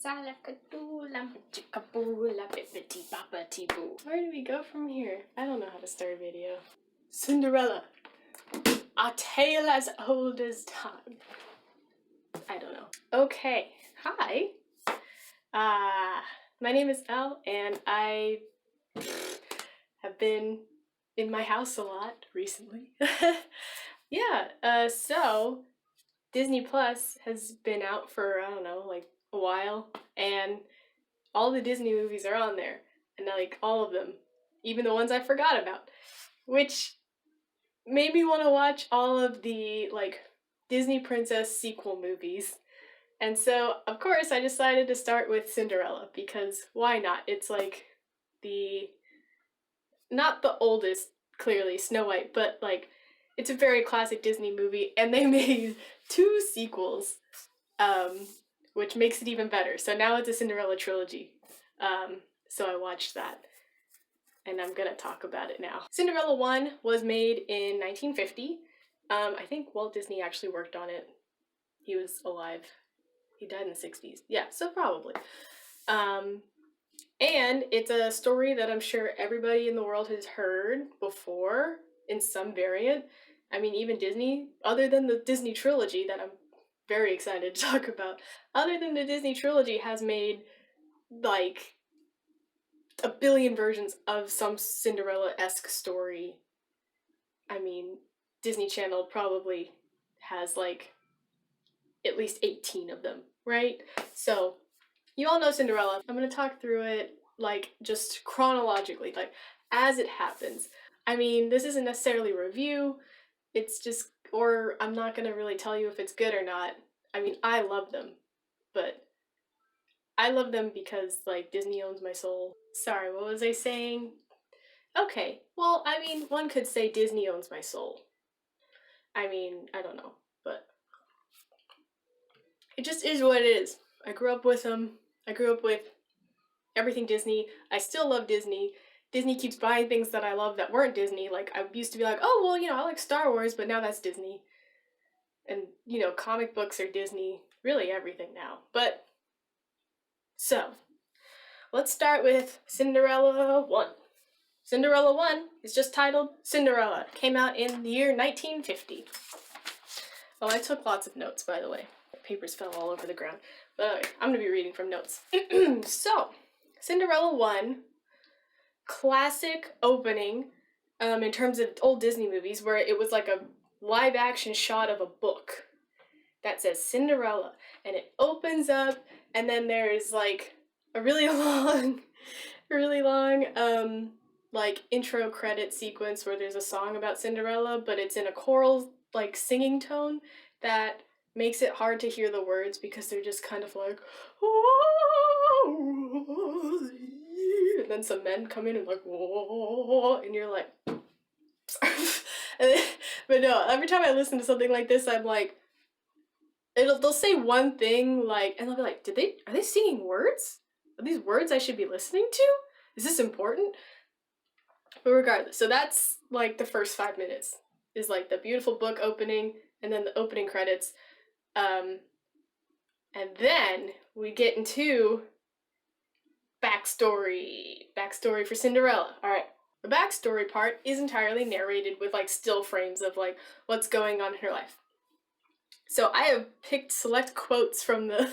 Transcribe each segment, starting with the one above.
Where do we go from here? I don't know how to start a video. Cinderella, a tale as old as time. I don't know. Okay, hi. My name is Elle, and I have been in my house a lot recently. Yeah, so Disney Plus has been out for, I don't know, like a while, and all the Disney movies are on there, and I like all of them, even the ones I forgot about, which made me want to watch all of the like Disney Princess sequel movies. And so, of course, I decided to start with Cinderella, because why not? It's like not the oldest, clearly, Snow White, but like it's a very classic Disney movie, and they made 2 sequels, which makes it even better. So now it's a Cinderella trilogy. So I watched that, and I'm gonna talk about it now. Cinderella 1 was made in 1950. I think Walt Disney actually worked on it. He was alive. He died in the 60s. Yeah, so probably. And it's a story that I'm sure everybody in the world has heard before in some variant. I mean, even Disney, other than the Disney Trilogy that I'm very excited to talk about, other than the Disney Trilogy has made like a billion versions of some Cinderella-esque story. I mean, Disney Channel probably has like at least 18 of them, right? So you all know Cinderella. I'm gonna talk through it like just chronologically, like as it happens. I mean, this isn't necessarily a review, it's just, or I'm not gonna really tell you if it's good or not. I mean, I love them, but I love them because like Disney owns my soul. Sorry, what was I saying? Okay, well, I mean, one could say Disney owns my soul. I mean, I don't know, but it just is what it is. I grew up with them. I grew up with everything Disney. I still love Disney. Disney keeps buying things that I love that weren't Disney. Like, I used to be like, oh, well, you know, I like Star Wars, but now that's Disney. And, you know, comic books are Disney. Really everything now. But, so, let's start with Cinderella 1. Cinderella 1 is just titled Cinderella. It came out in the year 1950. Oh, I took lots of notes, by the way. The papers fell all over the ground. But anyway, I'm going to be reading from notes. So, Cinderella 1, classic opening in terms of old Disney movies, where it was like a live action shot of a book that says Cinderella, and it opens up, and then there's like a really long like intro credit sequence where there's a song about Cinderella, but it's in a choral like singing tone that makes it hard to hear the words because they're just kind of like, oh, and then some men come in and like, whoa, and you're like, but no, every time I listen to something like this, I'm like, they'll say one thing, like, and they'll be like, are they singing words? Are these words I should be listening to? Is this important? But regardless, so that's like the first 5 minutes is like the beautiful book opening and then the opening credits. And then we get into backstory for Cinderella. All right, the backstory part is entirely narrated with like still frames of like what's going on in her life. So I have picked select quotes from the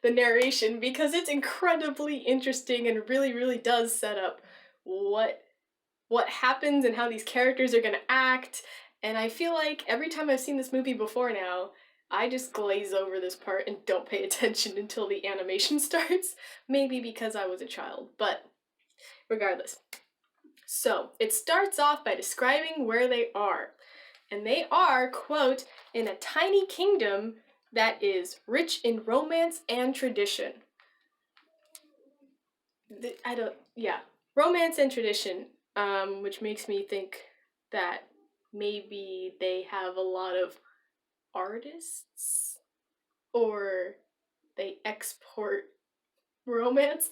narration because it's incredibly interesting and really does set up what happens and how these characters are gonna act. And I feel like every time I've seen this movie before now, I just glaze over this part and don't pay attention until the animation starts. Maybe because I was a child, but regardless. So, it starts off by describing where they are. And they are, quote, in a tiny kingdom that is rich in romance and tradition. Romance and tradition, which makes me think that maybe they have a lot of artists, or they export romance.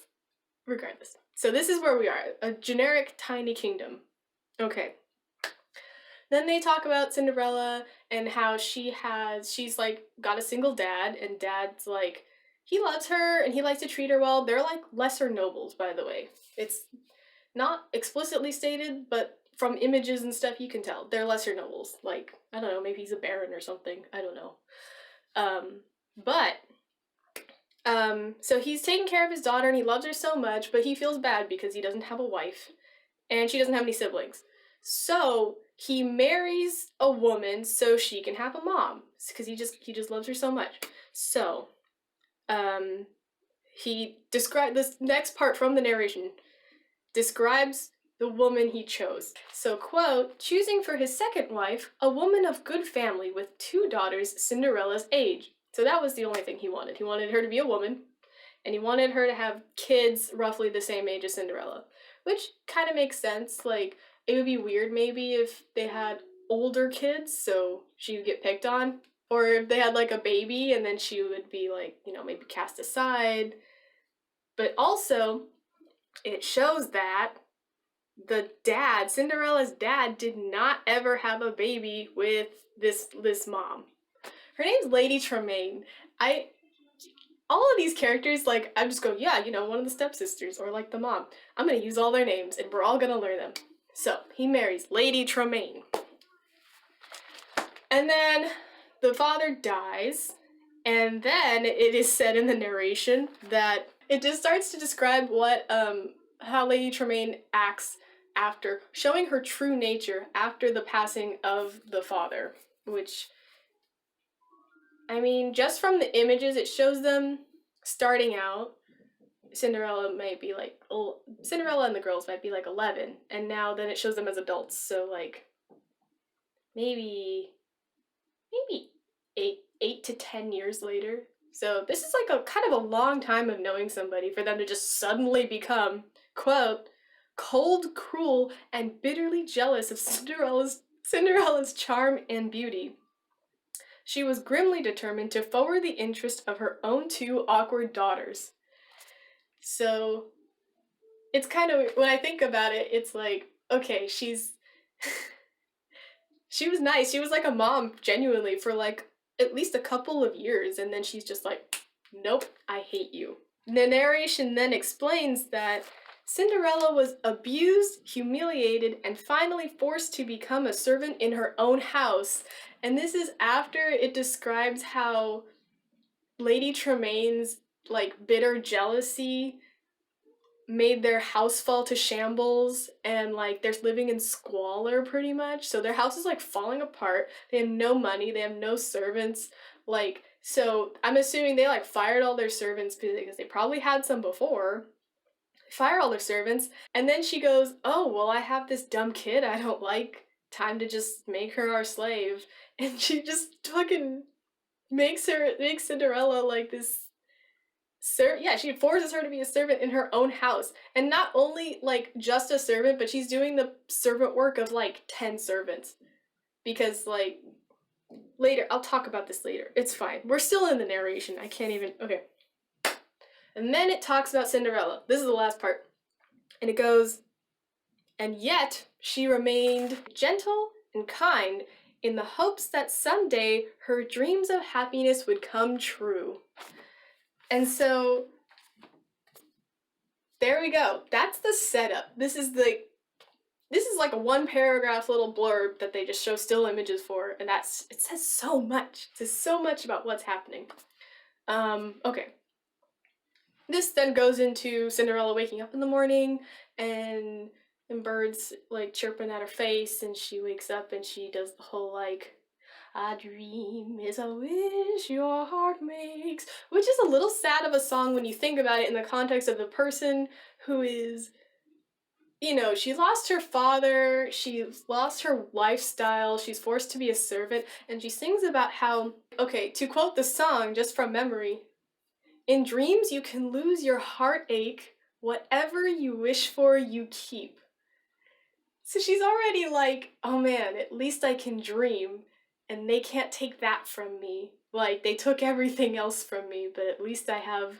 Regardless. So this is where we are, a generic tiny kingdom. Okay. Then they talk about Cinderella and how she's like got a single dad, and dad's like he loves her and he likes to treat her well. They're like lesser nobles, by the way. It's not explicitly stated, but from images and stuff you can tell. They're lesser nobles. Like, I don't know, maybe he's a baron or something. I don't know. But so he's taking care of his daughter and he loves her so much, but he feels bad because he doesn't have a wife and she doesn't have any siblings. So he marries a woman so she can have a mom because he just loves her so much. So he described this next part from the narration describes the woman he chose. So, quote, choosing for his second wife, a woman of good family with 2 daughters Cinderella's age. So that was the only thing he wanted. He wanted her to be a woman, and he wanted her to have kids roughly the same age as Cinderella, which kind of makes sense. Like, it would be weird maybe if they had older kids, so she would get picked on, or if they had like a baby and then she would be like, you know, maybe cast aside. But also, it shows that the dad, Cinderella's dad, did not ever have a baby with this mom. Her name's Lady Tremaine. All of these characters, like, I just go, yeah, you know, one of the stepsisters, or like the mom. I'm gonna use all their names, and we're all gonna learn them. So, he marries Lady Tremaine. And then the father dies, and then it is said in the narration that it just starts to describe what, how Lady Tremaine acts after, showing her true nature after the passing of the father, which, I mean, just from the images, it shows them starting out. Cinderella and the girls might be like 11, and now then it shows them as adults, so like, maybe 8 to 10 years later. So this is like a kind of a long time of knowing somebody for them to just suddenly become, quote, cold, cruel, and bitterly jealous of Cinderella's charm and beauty. She was grimly determined to forward the interest of her own 2 awkward daughters. So it's kind of, when I think about it, it's like, okay, she was nice. She was like a mom, genuinely, for like at least a couple of years, and then she's just like, nope, I hate you. The narration then explains that Cinderella was abused, humiliated, and finally forced to become a servant in her own house. And this is after it describes how Lady Tremaine's like bitter jealousy made their house fall to shambles, and like they're living in squalor pretty much. So their house is like falling apart. They have no money, they have no servants. Like, so I'm assuming they like fired all their servants because they probably had some before. Fire all their servants, and then she goes, oh, well, I have this dumb kid I don't like. Time to just make her our slave. And she just fucking makes Cinderella like this she forces her to be a servant in her own house. And not only like just a servant, but she's doing the servant work of like 10 servants. Because like later, I'll talk about this later. It's fine. We're still in the narration. I can't even, okay. And then it talks about Cinderella. This is the last part. And it goes, and yet she remained gentle and kind in the hopes that someday her dreams of happiness would come true. And so, there we go. That's the setup. This is like a 1 paragraph little blurb that they just show still images for, and it says so much. It says so much about what's happening. Okay. This then goes into Cinderella waking up in the morning, and birds like chirping at her face, and she wakes up and she does the whole like, a dream is a wish your heart makes, which is a little sad of a song when you think about it in the context of the person who is, you know, she lost her father, she's lost her lifestyle, she's forced to be a servant, and she sings about how, okay, to quote the song just from memory, in dreams you can lose your heartache, whatever you wish for you keep. So she's already like, oh man, at least I can dream, and they can't take that from me. Like, they took everything else from me, but at least I have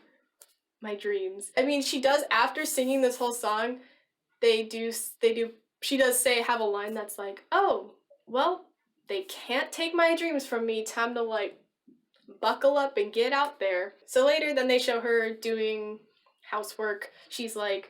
my dreams. I mean, she does, after singing this whole song, she does have a line that's like, oh, well, they can't take my dreams from me, time to like buckle up and get out there. So later, then they show her doing housework. She's like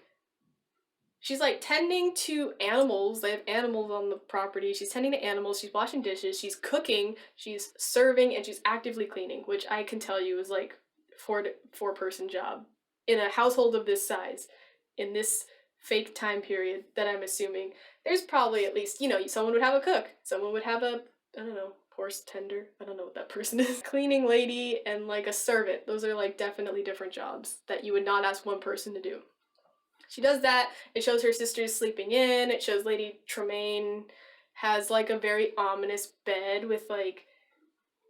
tending to animals. They have animals on the property. She's tending to animals. She's washing dishes. She's cooking. She's serving, and she's actively cleaning, which I can tell you is like four-person job in a household of this size, in this fake time period that I'm assuming. There's probably at least, someone would have a cook. Someone would have a, I don't know, horse tender. I don't know what that person is. Cleaning lady and like a servant. Those are like definitely different jobs that you would not ask one person to do. She does that. It shows her sisters sleeping in. It shows Lady Tremaine has like a very ominous bed with like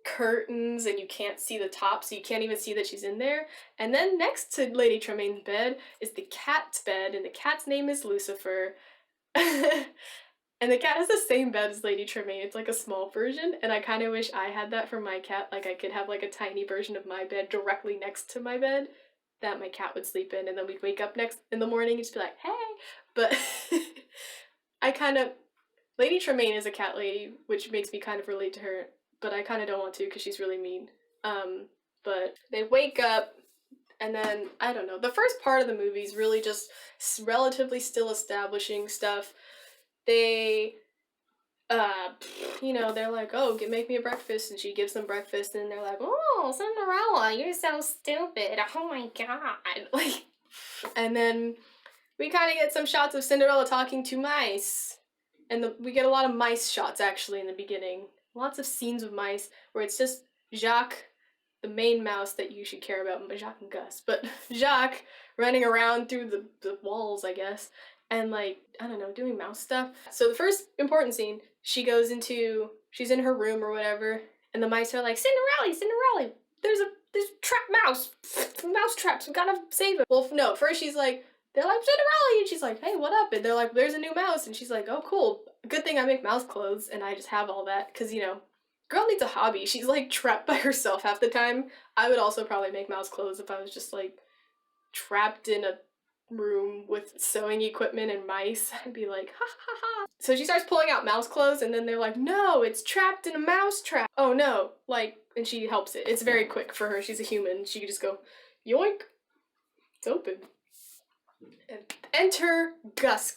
curtains and you can't see the top, so you can't even see that she's in there. And then next to Lady Tremaine's bed is the cat's bed, and the cat's name is Lucifer. And the cat has the same bed as Lady Tremaine. It's like a small version, and I kind of wish I had that for my cat. Like I could have like a tiny version of my bed directly next to my bed that my cat would sleep in, and then we'd wake up next in the morning and just be like, hey. But Lady Tremaine is a cat lady, which makes me kind of relate to her, but I kind of don't want to because she's really mean. But they wake up, and then, I don't know, the first part of the movie is really just relatively still establishing stuff. They, they're like, oh, make me a breakfast, and she gives them breakfast, and they're like, oh, Cinderella, you're so stupid, oh my god, like, and then we kind of get some shots of Cinderella talking to mice, and we get a lot of mice shots, actually, in the beginning. Lots of scenes with mice, where it's just Jacques, the main mouse that you should care about, Jacques and Gus, but Jacques running around through the walls, I guess, and like, I don't know, doing mouse stuff. So the first important scene, she's in her room or whatever, and the mice are like, Cinderella, there's a trap mouse, mouse traps, we gotta save it. Well, no, first they're like, Cinderella, and she's like, hey, what up? And they're like, there's a new mouse, and she's like, oh, cool. Good thing I make mouse clothes, and I just have all that, because, girl needs a hobby. She's, like, trapped by herself half the time. I would also probably make mouse clothes if I was just, like, trapped in a room with sewing equipment and mice. I'd be like, ha ha ha. So she starts pulling out mouse clothes, and then they're like, no, it's trapped in a mouse trap. Oh, no. Like, and she helps it. It's very quick for her. She's a human. She can just go, yoink. It's open. And enter Gus.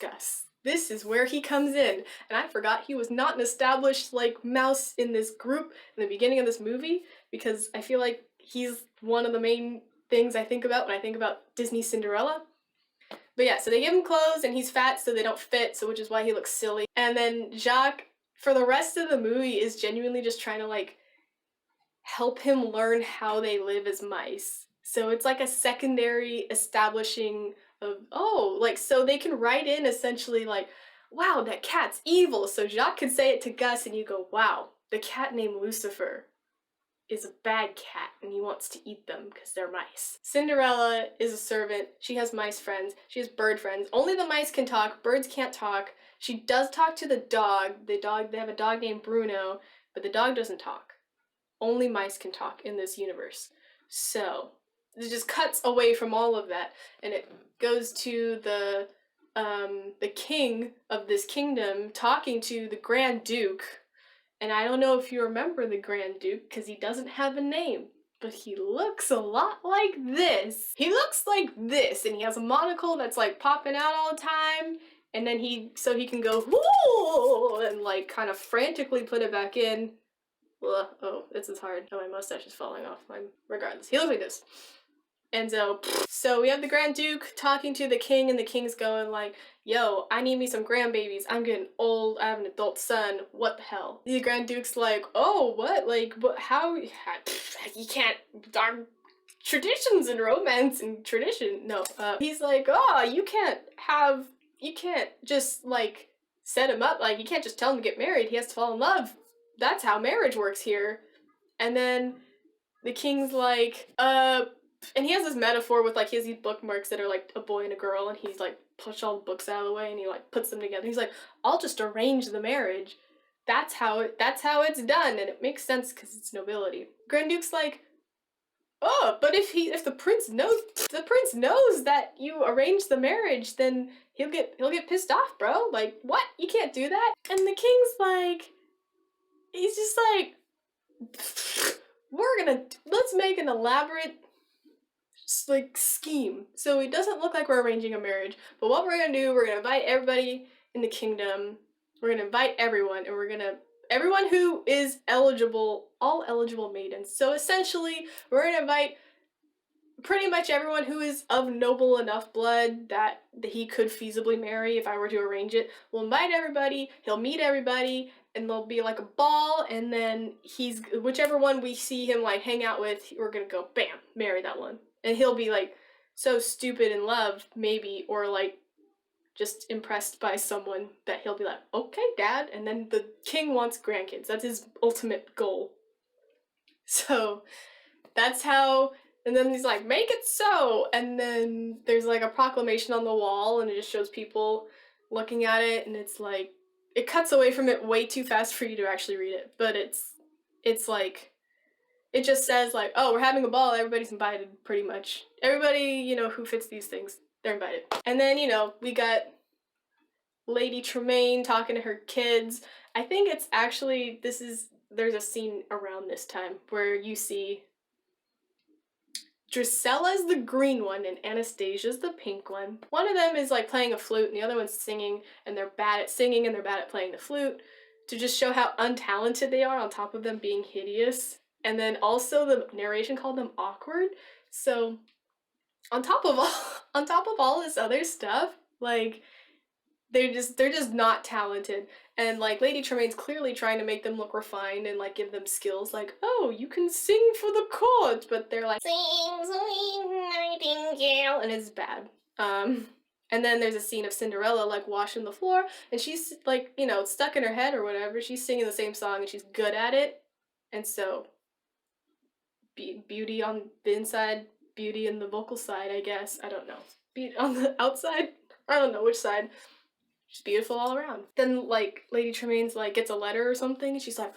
This is where he comes in. And I forgot he was not an established, like, mouse in this group in the beginning of this movie, because I feel like he's one of the main things I think about when I think about Disney Cinderella. But yeah, so they give him clothes, and he's fat, so they don't fit, so which is why he looks silly. And then Jacques, for the rest of the movie, is genuinely just trying to, like, help him learn how they live as mice. So it's like a secondary establishing of, so they can write in essentially like, wow, that cat's evil. So Jacques can say it to Gus, and you go, wow, the cat named Lucifer is a bad cat, and he wants to eat them because they're mice. Cinderella is a servant. She has mice friends. She has bird friends. Only the mice can talk. Birds can't talk. She does talk to the dog. They have a dog named Bruno, but the dog doesn't talk. Only mice can talk in this universe. So it just cuts away from all of that, and it goes to the king of this kingdom talking to the Grand Duke. And I don't know if you remember the Grand Duke, because he doesn't have a name, but he looks a lot like this. He looks like this, and he has a monocle that's like popping out all the time, and then he can go, whoo, and like kind of frantically put it back in. Ugh, oh, this is hard. Oh, my mustache is falling off. Regardless, he looks like this. And so we have the Grand Duke talking to the king, and the king's going like, yo, I need me some grandbabies. I'm getting old. I have an adult son. What the hell? The Grand Duke's like, oh, what? Like, what? How? You can't. Our traditions and romance and tradition. No. He's like, oh, you can't just, like, set him up. Like, you can't just tell him to get married. He has to fall in love. That's how marriage works here. And then the king's like, and he has this metaphor with, like, he has these bookmarks that are, like, a boy and a girl, and he's, like, pushed all the books out of the way, and he, like, puts them together. He's like, I'll just arrange the marriage. That's how it's done, and it makes sense because it's nobility. Grand Duke's like, oh, but if the prince knows that you arranged the marriage, then he'll get pissed off, bro. Like, what? You can't do that. And the king's like, he's just like, let's make an elaborate like scheme so it doesn't look like we're arranging a marriage. But what we're gonna do, we're gonna invite everybody in the kingdom. We're gonna invite everyone, and everyone who is eligible, all eligible maidens. So essentially, we're gonna invite pretty much everyone who is of noble enough blood that he could feasibly marry if I were to arrange it. We'll invite everybody, he'll meet everybody, and there'll be like a ball, and then whichever one we see him like hang out with, we're gonna go bam, marry that one. And he'll be like so stupid in love, maybe, or like just impressed by someone that he'll be like, okay, dad, and then the king wants grandkids. That's his ultimate goal. So that's how. And then he's like, make it so! And then there's like a proclamation on the wall, and it just shows people looking at it, and it's like, it cuts away from it way too fast for you to actually read it. But it's like, it just says like, oh, we're having a ball, everybody's invited, pretty much. Everybody, who fits these things, they're invited. And then, we got Lady Tremaine talking to her kids. I think it's actually, there's a scene around this time where you see Drusilla's the green one and Anastasia's the pink one. One of them is like playing a flute and the other one's singing, and they're bad at singing and they're bad at playing the flute, to just show how untalented they are on top of them being hideous. And then also the narration called them awkward. So on top of all this other stuff, like they're just not talented. And like Lady Tremaine's clearly trying to make them look refined and like give them skills like, oh, you can sing for the court, but they're like, sing sweet nightingale, and it's bad. And then there's a scene of Cinderella like washing the floor, and she's like, it's stuck in her head or whatever. She's singing the same song and she's good at it, and so beauty on the inside, beauty in the vocal side, I guess. I don't know. Beauty on the outside, I don't know which side. She's beautiful all around. Then, like, Lady Tremaine's, like, gets a letter or something, and she's like,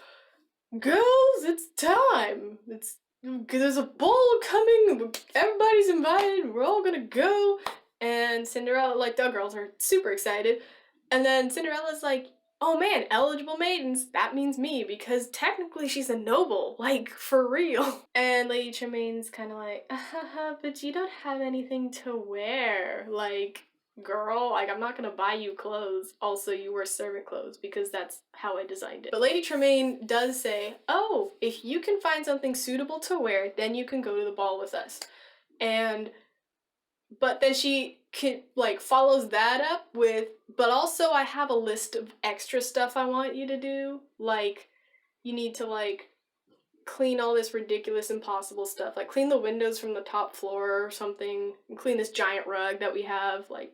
girls, it's time! There's a ball coming, everybody's invited, we're all gonna go. And Cinderella, like, the girls are super excited. And then Cinderella's like, oh man, eligible maidens, that means me, because technically she's a noble, like, for real. And Lady Tremaine's kind of like, but you don't have anything to wear, like, girl, like, I'm not gonna buy you clothes. Also, you wear servant clothes because that's how I designed it. But Lady Tremaine does say, oh, if you can find something suitable to wear, then you can go to the ball with us. But then she follows that up with, but also I have a list of extra stuff I want you to do. Like, you need to, like, clean all this ridiculous, impossible stuff. Like, clean the windows from the top floor or something, and clean this giant rug that we have, like,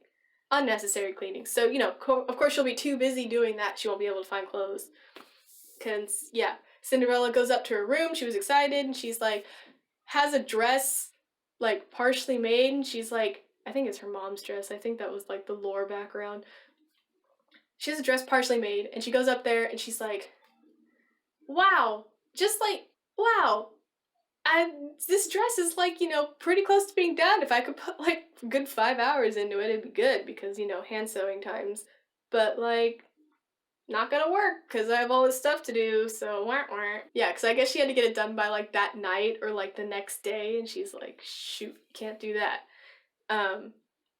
unnecessary cleaning. So, of course she'll be too busy doing that, she won't be able to find clothes. Cause, yeah, Cinderella goes up to her room, she was excited, and she's like, has a dress, like, partially made, and she's like, I think it's her mom's dress, I think that was, like, the lore background. She has a dress partially made, and she goes up there, and she's like, wow, just like, wow, this dress is, like, pretty close to being done. If I could put, like, a good 5 hours into it, it'd be good, because, hand sewing times. But, like, not gonna work, because I have all this stuff to do, so wah wah. Yeah, because I guess she had to get it done by, like, that night, or, like, the next day, and she's like, shoot, can't do that.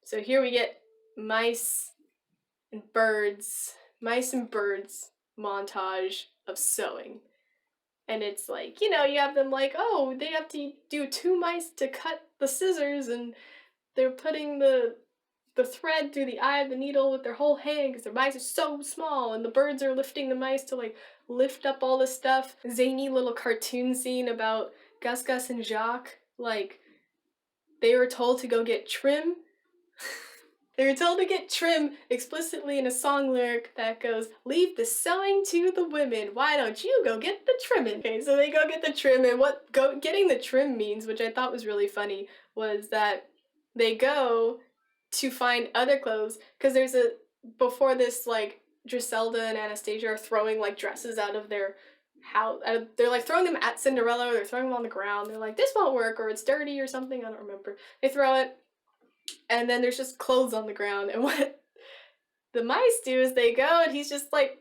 So here we get mice and birds montage of sewing. And it's like, you have them like, oh, they have to do 2 mice to cut the scissors, and they're putting the thread through the eye of the needle with their whole hand because their mice are so small, and the birds are lifting the mice to, like, lift up all this stuff. Zany little cartoon scene about Gus Gus and Jacques. Like, they were told to go get trim. They were told to get trim explicitly in a song lyric that goes, leave the sewing to the women, why don't you go get the trimming? Okay, so they go get the trim, and what getting the trim means, which I thought was really funny, was that they go to find other clothes, because before this, like, Griselda and Anastasia are throwing, like, dresses out of their house, they're, like, throwing them at Cinderella, or they're throwing them on the ground, they're like, this won't work, or it's dirty, or something, I don't remember. They throw it, and then there's just clothes on the ground, and what the mice do is they go, and he's just, like,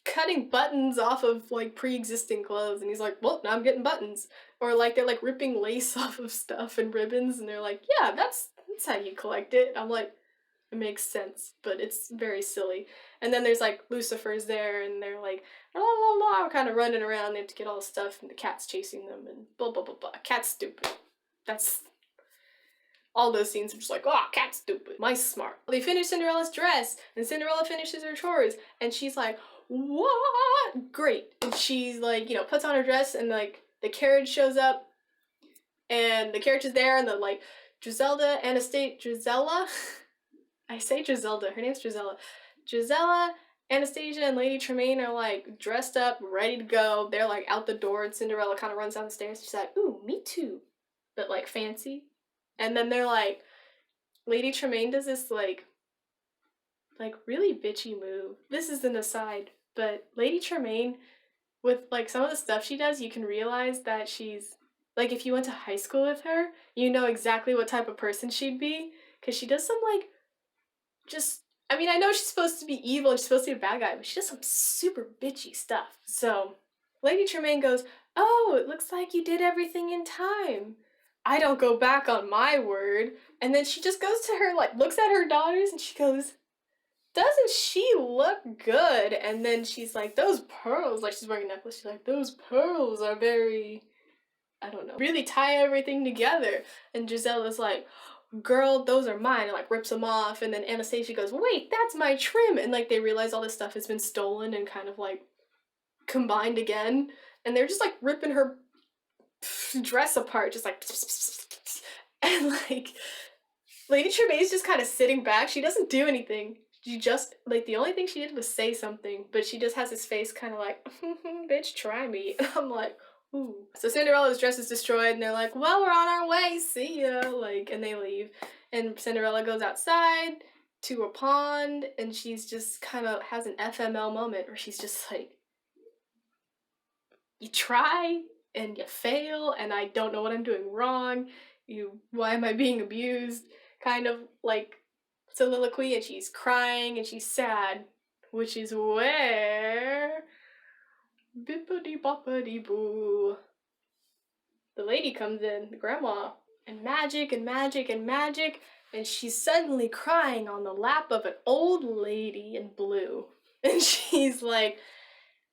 cutting buttons off of like pre-existing clothes, and he's like, well, now I'm getting buttons. Or like they're like ripping lace off of stuff and ribbons, and they're like, yeah, that's how you collect it. I'm like, it makes sense, but it's very silly. And then there's like Lucifer's there, and they're like, la la la, kind of running around. They have to get all the stuff, and the cat's chasing them, and blah blah blah blah. Cat's stupid. That's all those scenes are just like, oh, cat's stupid. Mice smart. They finish Cinderella's dress, and Cinderella finishes her chores, and she's like, what? Great. And she's like, you know, puts on her dress, and like the carriage shows up, and the carriage is there, and the like Gisella. I say Giselda. Her name's Gisela. Gisela, Anastasia, and Lady Tremaine are like dressed up, ready to go. They're like out the door, and Cinderella kind of runs down the stairs. She's like, ooh, me too. But like fancy. And then they're like, Lady Tremaine does this like really bitchy move. This is an aside, but Lady Tremaine, with like some of the stuff she does, you can realize that she's like, if you went to high school with her, you know exactly what type of person she'd be, because she does some like just, I mean, I know she's supposed to be evil and she's supposed to be a bad guy, but she does some super bitchy stuff. So Lady Tremaine goes, oh, it looks like you did everything in time. I don't go back on my word. And then she just goes to her, like, looks at her daughters, and she goes, doesn't she look good? And then she's like, those pearls, like she's wearing a necklace, she's like, those pearls are very, I don't know, really tie everything together. And Gisela's like, girl, those are mine, and like rips them off. And then Anastasia goes, wait, that's my trim. And like they realize all this stuff has been stolen and kind of like combined again. And they're just like ripping her dress apart, just like, and like Lady Tremaine's just kind of sitting back. She doesn't do anything. She just, like, the only thing she did was say something, but she just has this face kind of like, bitch, try me. I'm like, ooh. So Cinderella's dress is destroyed, and they're like, well, we're on our way, see ya, like, and they leave. And Cinderella goes outside to a pond, and she's just kind of has an FML moment where she's just like, you try, and you fail, and I don't know what I'm doing wrong. Why am I being abused? Kind of like soliloquy, and she's crying and she's sad, which is where bippity boppity boo, the lady comes in, the grandma, and magic and magic and magic, and she's suddenly crying on the lap of an old lady in blue, and she's like,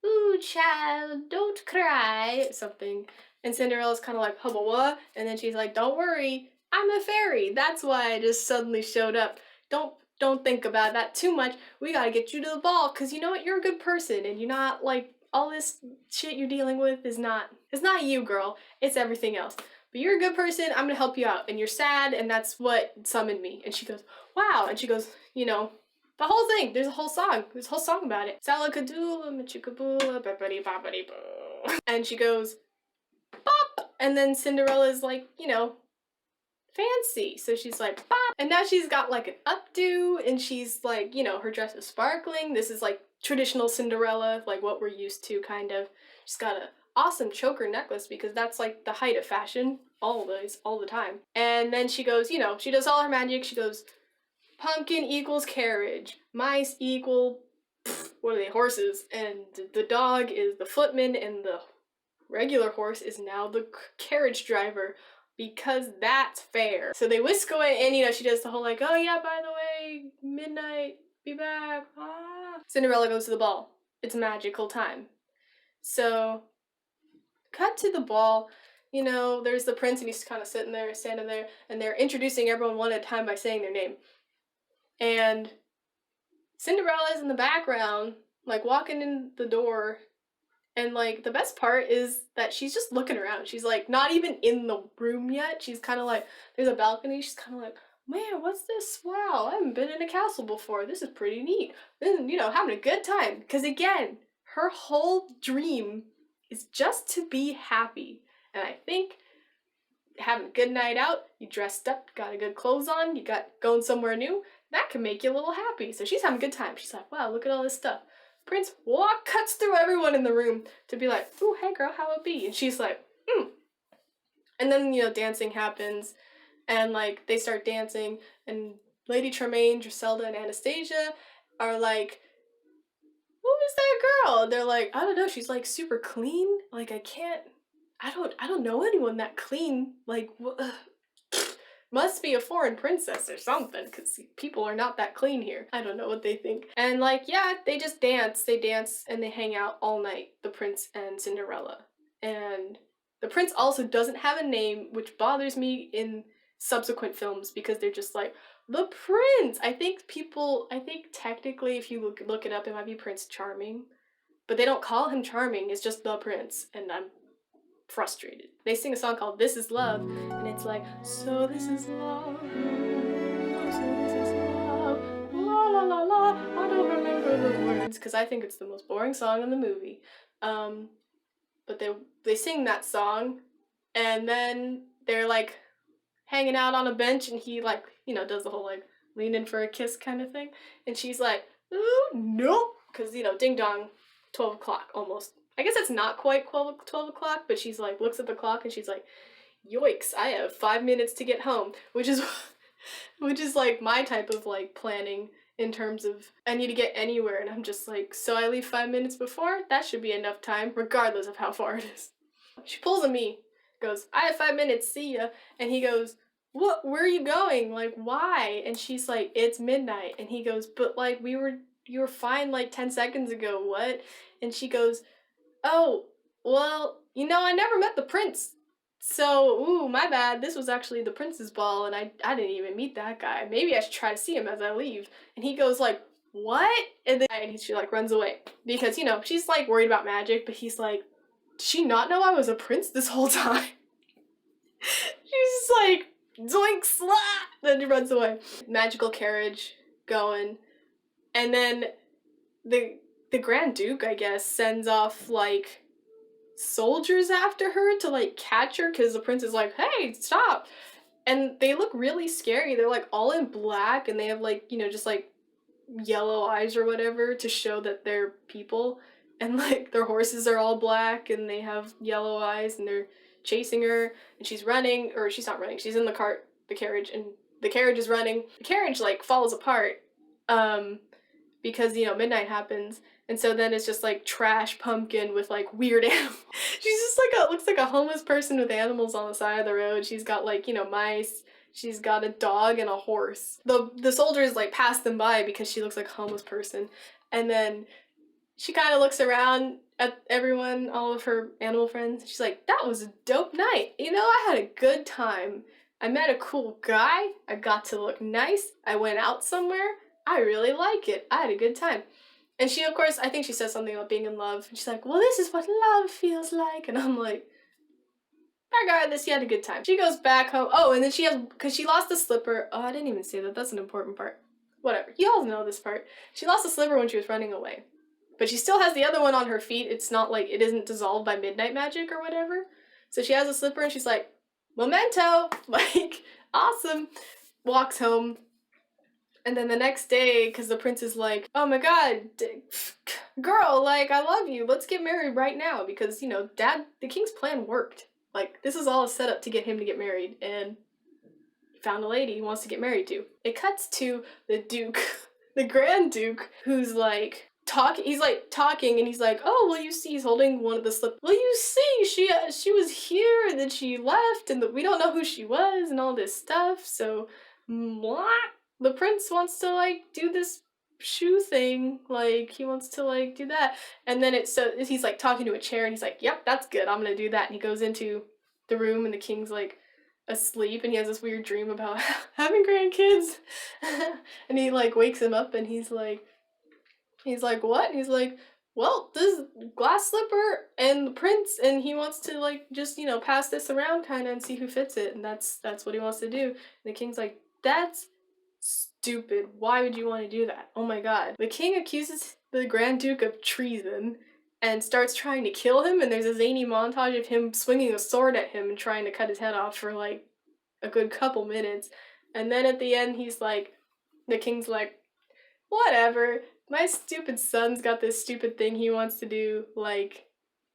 ooh, child, don't cry, something. And Cinderella's kind of like, hubba what? And then she's like, don't worry, I'm a fairy. That's why I just suddenly showed up. Don't think about that too much. We gotta get you to the ball, cause you know what? You're a good person, and you're not like all this shit you're dealing with is not. It's not you, girl. It's everything else. But you're a good person. I'm gonna help you out, and you're sad, and that's what summoned me. And she goes, wow. And she goes, you know, the whole thing. There's a whole song. There's a whole song about it. Salakadoola, machukaboola, bippity boppity boo. And she goes, bop. And then Cinderella's like, you know, fancy. So she's like, bop. And now she's got like an updo, and she's like, you know, her dress is sparkling. This is like traditional Cinderella, like what we're used to, kind of. She's got an awesome choker necklace, because that's like the height of fashion always, all the time. And then she goes, you know, she does all her magic. She goes, pumpkin equals carriage, mice equal, what are they, horses, and the dog is the footman, and the regular horse is now the carriage driver, because that's fair. So they whisk away, and you know, she does the whole like, oh yeah, by the way, midnight, be back, ah. Cinderella goes to the ball. It's a magical time. So, cut to the ball. You know, there's the prince, and he's kind of standing there, and they're introducing everyone one at a time by saying their name. And Cinderella's in the background, like walking in the door, and like the best part is that she's just looking around. She's like not even in the room yet. She's kind of like, there's a balcony. She's kind of like, man, what's this? Wow, I haven't been in a castle before. This is pretty neat. Then, you know, having a good time. Because again, her whole dream is just to be happy. And I think having a good night out, you dressed up, got a good clothes on, you got going somewhere new, that can make you a little happy. So she's having a good time. She's like, wow, look at all this stuff. Prince cuts through everyone in the room to be like, ooh, hey girl, how it be? And she's like, And then, you know, dancing happens, and like they start dancing, and Lady Tremaine, Griselda, and Anastasia are like who is that girl? And they're like, I don't know, she's like super clean. Like I don't know anyone that clean. Like must be a foreign princess or something, because people are not that clean here. I don't know what they think. And like, yeah, they just dance. They dance and they hang out all night, the prince and Cinderella. And the prince also doesn't have a name, which bothers me in subsequent films, because they're just like, the prince! I think technically if you look it up, it might be Prince Charming. But they don't call him Charming, it's just the prince. And I'm frustrated. They sing a song called This Is Love, and it's like, so this is love, so this is love, la la la la, I don't remember the words, because I think it's the most boring song in the movie. But they sing that song, and then they're like hanging out on a bench, and he like, does the whole like lean in for a kiss kind of thing, and she's like, ooh, nope, because ding dong, 12 o'clock almost. I guess it's not quite 12 o'clock, but she's like, looks at the clock and she's like, yoicks, I have 5 minutes to get home, which is like my type of like planning in terms of I need to get anywhere, and I'm just like, so I leave 5 minutes before? That should be enough time, regardless of how far it is. She pulls a me, goes, I have 5 minutes, see ya, and he goes, what, where are you going? Like, why? And she's like, it's midnight, and he goes, but like, you were fine like 10 seconds ago, what? And she goes, oh, well, I never met the prince. So, ooh, my bad. This was actually the prince's ball, and I didn't even meet that guy. Maybe I should try to see him as I leave. And he goes like, what? And then she like runs away. Because, she's like worried about magic, but he's like, did she not know I was a prince this whole time? She's just like, zoink, slap! Then he runs away. Magical carriage going. And then the Grand Duke, I guess, sends off, like, soldiers after her to, like, catch her, because the prince is like, hey, stop! And they look really scary. They're, like, all in black, and they have, like, just, like, yellow eyes or whatever to show that they're people. And, like, their horses are all black, and they have yellow eyes, and they're chasing her, and she's running, or she's not running, she's in the carriage, and the carriage is running. The carriage, like, falls apart, because, midnight happens, and so then it's just, like, trash pumpkin with, like, weird animals. She's just, like, looks like a homeless person with animals on the side of the road. She's got, like, mice. She's got a dog and a horse. The soldiers, like, pass them by because she looks like a homeless person, and then she kind of looks around at everyone, all of her animal friends. She's like, that was a dope night. I had a good time. I met a cool guy. I got to look nice. I went out somewhere. I really like it. I had a good time. And she, of course, I think she says something about being in love. And she's like, well, this is what love feels like. And I'm like, regardless, she had a good time. She goes back home. Oh, and then because she lost the slipper. Oh, I didn't even say that. That's an important part. Whatever. You all know this part. She lost the slipper when she was running away. But she still has the other one on her feet. It's not like, it isn't dissolved by midnight magic or whatever. So she has a slipper and she's like, memento! Like, awesome. Walks home. And then the next day, because the prince is like, oh my god, girl, like, I love you. Let's get married right now. Because, the king's plan worked. Like, this is all a setup to get him to get married. And he found a lady he wants to get married to. It cuts to the duke, the Grand Duke, who's like, he's like talking, and he's like, oh, well, you see, he's holding one of the slips. Well, you see, she was here, and then she left, and we don't know who she was, and all this stuff, so, blah. The prince wants to, like, do this shoe thing, like, he wants to, like, do that, and then he's, like, talking to a chair, and he's like, yep, that's good, I'm gonna do that, and he goes into the room, and the king's, like, asleep, and he has this weird dream about having grandkids, and he, like, wakes him up, and he's like, what? And he's like, well, this glass slipper and the prince, and he wants to, like, just, pass this around kind of and see who fits it, and that's what he wants to do. And the king's like, that's stupid. Why would you want to do that? Oh my god. The king accuses the Grand Duke of treason and starts trying to kill him, and there's a zany montage of him swinging a sword at him and trying to cut his head off for, like, a good couple minutes. And then at the end, the king's like, whatever. My stupid son's got this stupid thing he wants to do, like,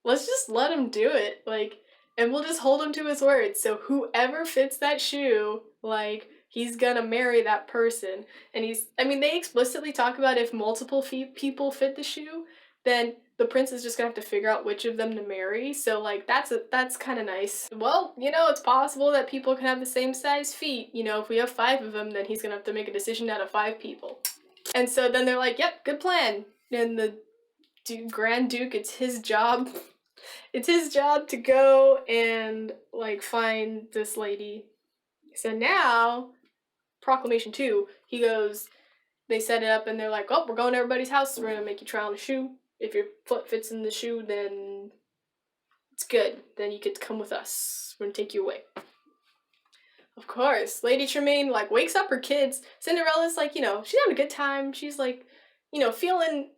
let's just let him do it, like, and we'll just hold him to his word, so whoever fits that shoe, like, He's gonna marry that person. And I mean, they explicitly talk about if multiple people fit the shoe, then the prince is just gonna have to figure out which of them to marry. So like that's kind of nice. Well, it's possible that people can have the same size feet. If we have 5 of them, then he's gonna have to make a decision out of 5 people. And so then they're like, "Yep, good plan." And the Grand Duke, it's his job. It's his job to go and like find this lady. So now, Proclamation 2, he goes, they set it up and they're like, "Oh, we're going to everybody's house. We're gonna make you try on a shoe. If your foot fits in the shoe, then it's good. Then you get to come with us. We're gonna take you away." Of course, Lady Tremaine like wakes up her kids. Cinderella's like, she's having a good time. She's like, feeling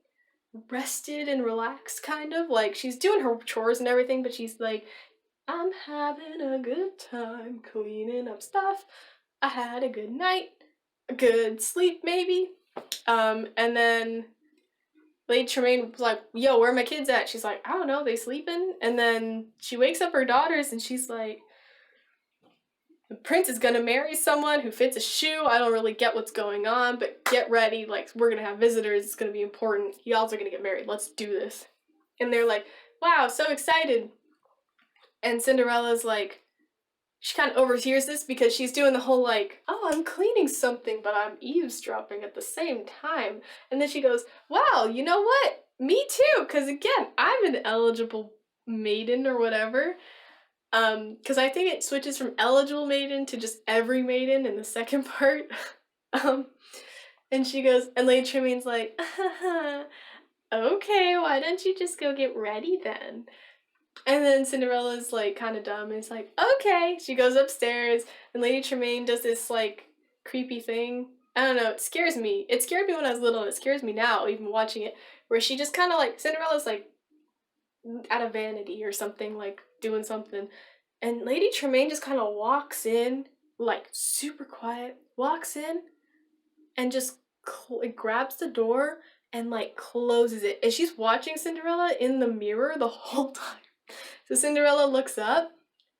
rested and relaxed, kind of. Like, she's doing her chores and everything, but she's like, "I'm having a good time cleaning up stuff. I had a good night. A good sleep, maybe." And then Lady Tremaine was like, "Yo, where are my kids at?" She's like, "I don't know, they sleeping?" And then she wakes up her daughters and she's like, "The prince is gonna marry someone who fits a shoe. I don't really get what's going on, but get ready. Like, we're gonna have visitors. It's gonna be important. Y'all are gonna get married. Let's do this." And they're like, "Wow, so excited." And Cinderella's like, she kind of overhears this because she's doing the whole like, "Oh, I'm cleaning something, but I'm eavesdropping at the same time." And then she goes, "Wow, you know what? Me too, because again, I'm an eligible maiden or whatever." Because I think it switches from eligible maiden to just every maiden in the second part. um, and she goes, and Lady Tremaine's like, "Okay, why don't you just go get ready then?" And then Cinderella's like kind of dumb and it's like, "Okay." She goes upstairs and Lady Tremaine does this like creepy thing. I don't know, it scares me. It scared me when I was little and it scares me now, even watching it, where she just kind of like, Cinderella's like out of vanity or something, like doing something. And Lady Tremaine just kind of walks in, like super quiet, walks in and just grabs the door and like closes it. And she's watching Cinderella in the mirror the whole time. So Cinderella looks up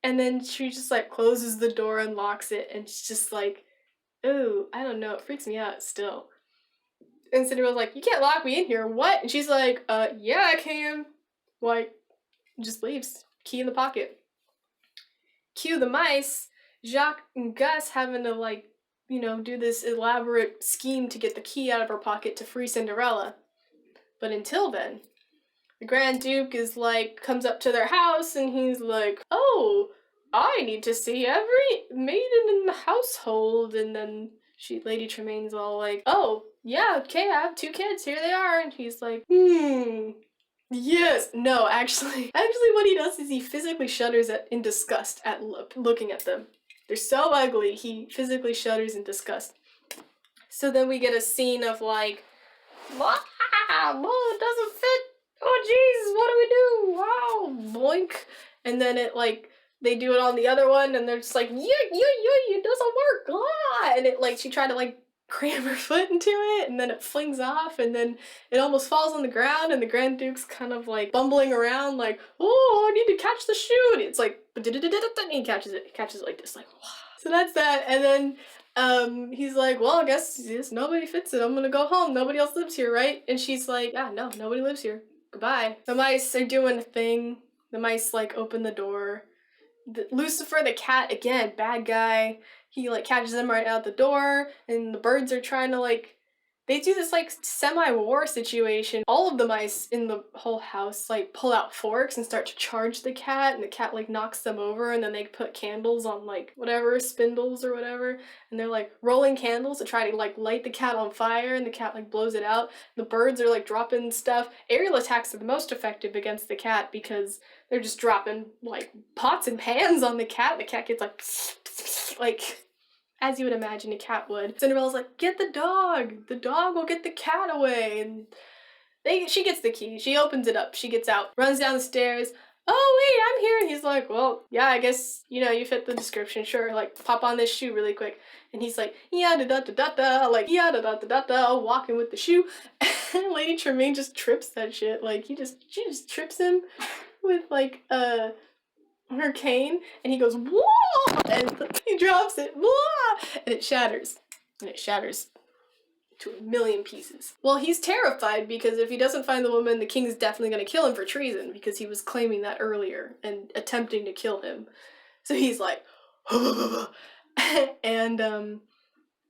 and then she just like closes the door and locks it. And she's just like, "Ooh, I don't know. It freaks me out still." And Cinderella's like, "You can't lock me in here. What?" And she's like, "Yeah, I can." Like, just leaves. Key in the pocket. Cue the mice. Jacques and Gus having to like, do this elaborate scheme to get the key out of her pocket to free Cinderella. But until then, the Grand Duke is like, comes up to their house and he's like, "Oh, I need to see every maiden in the household." And then Lady Tremaine's all like, "Oh, yeah, okay, I have 2 kids, here they are." And he's like, yes. No, actually what he does is he physically shudders in disgust at looking at them. They're so ugly, he physically shudders in disgust. So then we get a scene of like, "Wow, it doesn't fit. Oh Jesus, what do we do? Wow, boink." And then it like, they do it on the other one and they're just like, "Yeah, it doesn't work." Ah! And it like, she tried to like cram her foot into it and then it flings off and then it almost falls on the ground and the Grand Duke's kind of like bumbling around like, "Oh, I need to catch the shoe." And it's like, and he catches it. He catches it like this, like, wow. So that's that. And then he's like, "Well, I guess nobody fits it. I'm gonna go home. Nobody else lives here, right?" And she's like, "Yeah, no, nobody lives here. Goodbye." The mice are doing a thing. The mice like open the door. Lucifer the cat, again, bad guy. He like catches them right out the door, and the birds are trying to like, they do this like semi-war situation. All of the mice in the whole house like pull out forks and start to charge the cat, and the cat like knocks them over, and then they put candles on like whatever, spindles or whatever, and they're like rolling candles to try to like light the cat on fire, and the cat like blows it out. The birds are like dropping stuff. Aerial attacks are the most effective against the cat because they're just dropping like pots and pans on the cat. The cat gets like as you would imagine a cat would. Cinderella's like, "Get the dog! The dog will get the cat away!" And she gets the key. She opens it up. She gets out, runs down the stairs. "Oh, wait, I'm here." And he's like, "Well, yeah, I guess, you fit the description. Sure, like, pop on this shoe really quick." And he's like, "Yeah-da-da-da-da-da," like, "Yeah-da-da-da-da-da," walking with the shoe. And Lady Tremaine just trips that shit. Like, she just trips him with, like, her cane, and he goes, whoa, and he drops it, whoa, and it shatters. And it shatters to a million pieces. Well, he's terrified because if he doesn't find the woman, the king's definitely going to kill him for treason because he was claiming that earlier and attempting to kill him. So he's like, and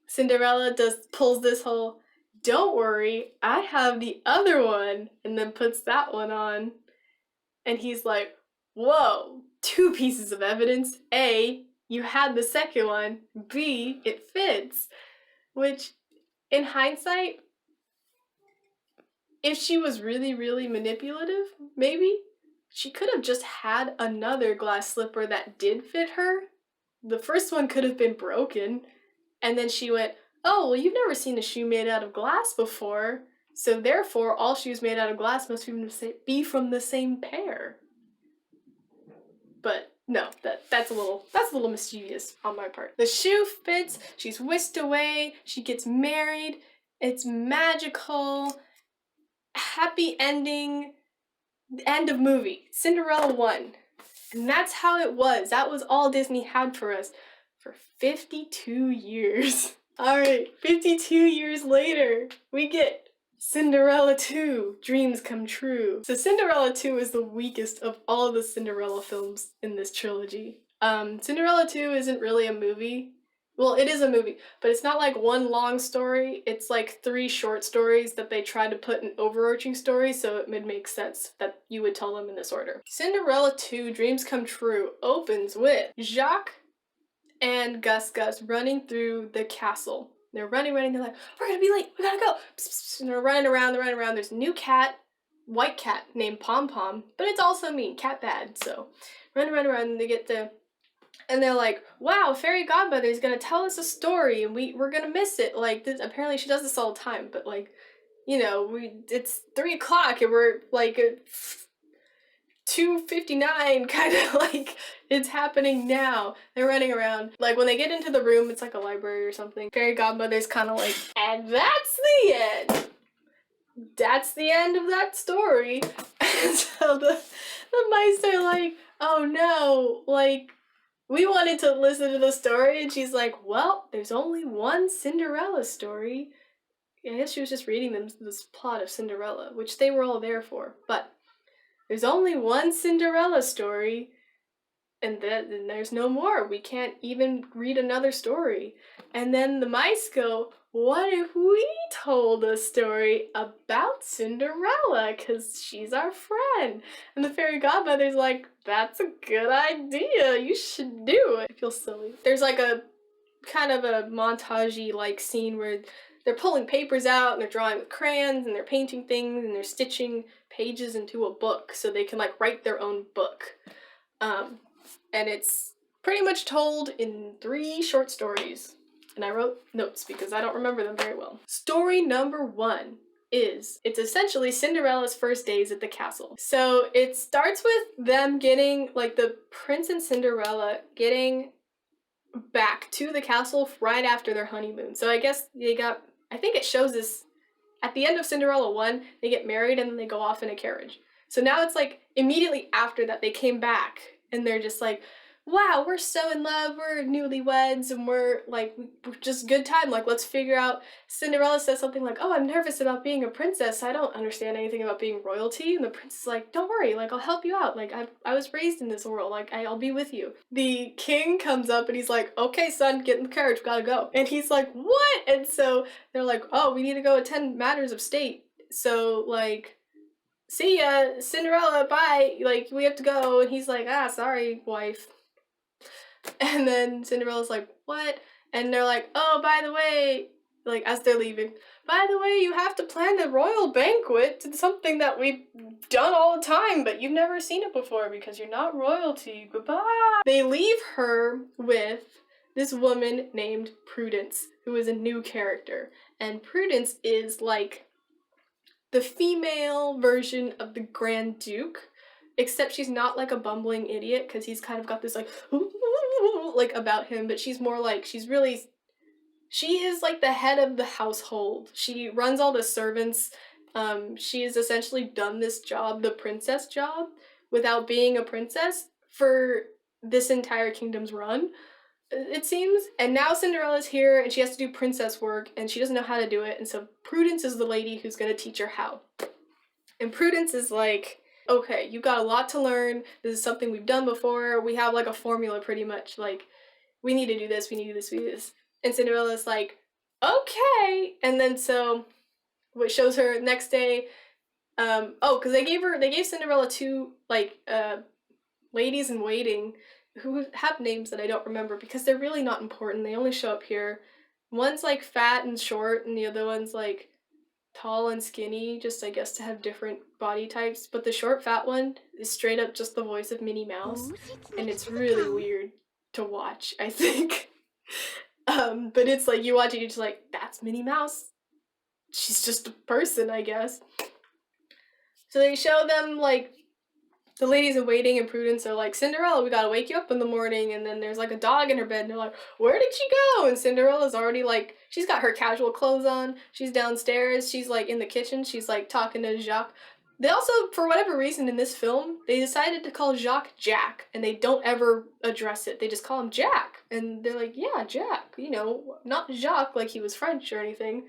Cinderella pulls this whole, don't worry, I have the other one, and then puts that one on. And he's like, whoa, 2 pieces of evidence. A, you had the second one. B, it fits. Which, in hindsight, if she was really, really manipulative, maybe, she could have just had another glass slipper that did fit her. The first one could have been broken. And then she went, oh, well, you've never seen a shoe made out of glass before. So therefore, all shoes made out of glass must be from the same pair. But no, that's a little mischievous on my part. The shoe fits, she's whisked away, she gets married, it's magical, happy ending, end of movie. Cinderella won. And that's how it was. That was all Disney had for us for 52 years. Alright, 52 years later, we get Cinderella II, Dreams Come True. So Cinderella II is the weakest of all of the Cinderella films in this trilogy. Cinderella II isn't really a movie. Well, it is a movie, but it's not like one long story. It's like 3 short stories that they try to put in overarching stories, so it would make sense that you would tell them in this order. Cinderella II, Dreams Come True opens with Jacques and Gus running through the castle. They're running, they're like, we're gonna be late, we gotta go. And they're running around, there's a new cat, white cat named Pom Pom, but it's also mean, cat bad, so run around, and they get the, and they're like, wow, fairy godmother is gonna tell us a story, and we're gonna miss it, like, this, apparently she does this all the time, but like, you know, it's 3 o'clock, and we're like, 2:59, kind of like, it's happening now. They're running around. Like, when they get into the room, it's like a library or something. Fairy godmother's kind of like, and that's the end. That's the end of that story. And so the mice are like, oh no, like, we wanted to listen to the story, and she's like, well, there's only one Cinderella story. I guess she was just reading them this plot of Cinderella, which they were all there for, but there's only one Cinderella story, and then there's no more. We can't even read another story. And then the mice go, what if we told a story about Cinderella? Because she's our friend. And the fairy godmother's like, that's a good idea. You should do it. I feel silly. There's like a kind of a montage-y like scene where they're pulling papers out and they're drawing with crayons and they're painting things and they're stitching pages into a book so they can like write their own book. And it's pretty much told in 3 short stories. And I wrote notes because I don't remember them very well. Story number 1 it's essentially Cinderella's first days at the castle. So it starts with them getting, like, the prince and Cinderella getting back to the castle right after their honeymoon. So I guess I think it shows this at the end of Cinderella 1, they get married and then they go off in a carriage. So now it's like immediately after that they came back and they're just like, wow, we're so in love, we're newlyweds, and we're just good time, like, let's figure out. Cinderella says something like, oh, I'm nervous about being a princess, I don't understand anything about being royalty, and the prince is like, don't worry, like, I'll help you out, like, I was raised in this world, like, I'll be with you. The king comes up and he's like, okay, son, get in the carriage, gotta go. And he's like, what? And so they're like, oh, we need to go attend matters of state, so, like, see ya, Cinderella, bye, like, we have to go. And he's like, sorry, wife. And then Cinderella's like, what? And they're like, oh, by the way, like, as they're leaving, by the way, you have to plan the royal banquet. It's something that we've done all the time, but you've never seen it before because you're not royalty. Goodbye. They leave her with this woman named Prudence, who is a new character. And Prudence is, like, the female version of the Grand Duke, except she's not, like, a bumbling idiot, because he's kind of got this, like, about him, but she's more like, she is, like, the head of the household. She runs all the servants. She has essentially done this job, the princess job, without being a princess for this entire kingdom's run, it seems. And now Cinderella's here and she has to do princess work and she doesn't know how to do it. And so Prudence is the lady who's going to teach her how. And Prudence is like, okay, you've got a lot to learn. This is something we've done before. We have like a formula pretty much. Like, we need to do this, we need to do this, we need to do this. And Cinderella's like, okay. And then so what shows her next day, because they gave Cinderella two like ladies in waiting who have names that I don't remember because they're really not important. They only show up here. One's like fat and short, and the other one's like tall and skinny, just I guess to have different body types. But the short fat one is straight up just the voice of Minnie Mouse, and it's really weird to watch, I think. But it's like you watch it, you're just like, that's Minnie Mouse. She's just a person, I guess. So they show them like the ladies in waiting and Prudence are like, Cinderella, we gotta wake you up in the morning. And then there's like a dog in her bed and they're like, where did she go? And Cinderella's already like, she's got her casual clothes on. She's downstairs. She's like in the kitchen. She's like talking to Jacques. They also, for whatever reason in this film, they decided to call Jacques Jack. And they don't ever address it. They just call him Jack. And they're like, yeah, Jack. You know, not Jacques like he was French or anything.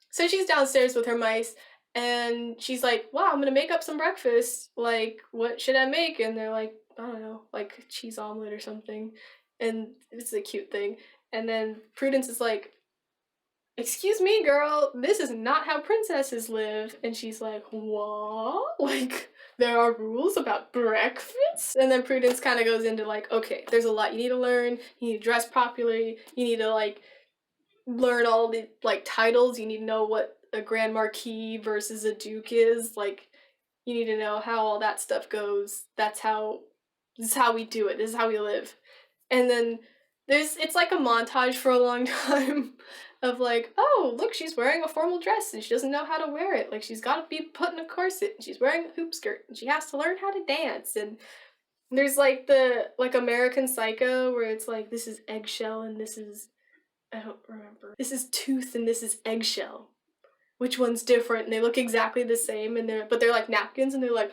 So she's downstairs with her mice. And she's like, wow, I'm gonna make up some breakfast. Like, what should I make? And they're like, I don't know, like cheese omelet or something. And it's a cute thing. And then Prudence is like, excuse me, girl, this is not how princesses live. And she's like, what? Like, there are rules about breakfast? And then Prudence kind of goes into like, okay, there's a lot you need to learn. You need to dress properly. You need to like learn all the like titles. You need to know what a Grand Marquis versus a Duke is. Like, you need to know how all that stuff goes. This is how we do it. This is how we live. And then it's like a montage for a long time of like, oh, look, she's wearing a formal dress and she doesn't know how to wear it. Like, she's got to be put in a corset and she's wearing a hoop skirt and she has to learn how to dance. And there's like the like American Psycho where it's like, this is eggshell and this is, I don't remember. This is tooth and this is eggshell. Which one's different? And they look exactly the same, and they're like napkins, and they're like,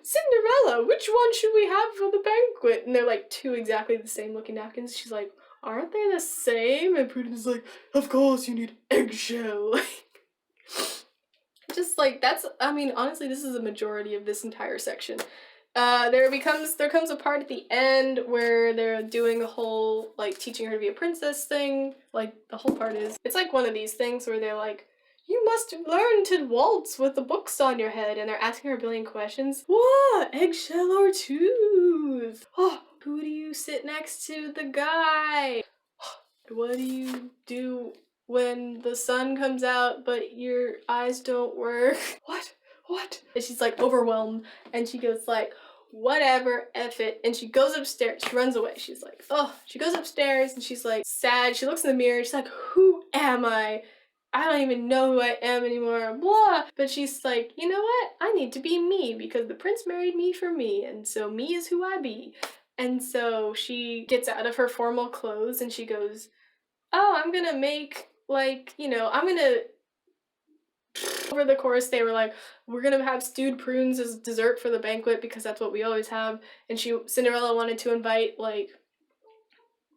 Cinderella, which one should we have for the banquet? And they're like two exactly the same looking napkins. She's like, aren't they the same? And Prudence is like, of course you need eggshell. Just like, that's, I mean, honestly, this is a majority of this entire section. There comes a part at the end where they're doing a whole, like, teaching her to be a princess thing. Like, the whole part is, it's like one of these things where they're like, you must learn to waltz with the books on your head, and they're asking her a billion questions. What? Eggshell or tooth? Oh, who do you sit next to? The guy. What do you do when the sun comes out but your eyes don't work? What? And she's like overwhelmed, and she goes like, whatever, F it. And she goes upstairs. She runs away. She's like, oh. She goes upstairs and she's like sad. She looks in the mirror. She's like, who am I? I don't even know who I am anymore, blah. But she's like, you know what? I need to be me because the prince married me for me, and so me is who I be. And so she gets out of her formal clothes and she goes, oh, I'm gonna make, like, you know, I'm gonna... Over the course, they were like, we're gonna have stewed prunes as dessert for the banquet because that's what we always have. And Cinderella wanted to invite, like,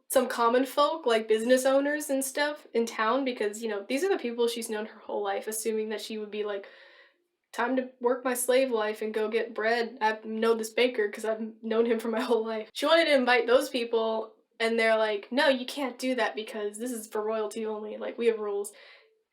some common folk, like business owners and stuff in town because, you know, these are the people she's known her whole life, assuming that she would be like, time to work my slave life and go get bread. I know this baker because I've known him for my whole life. She wanted to invite those people and they're like, no, you can't do that because this is for royalty only. Like, we have rules.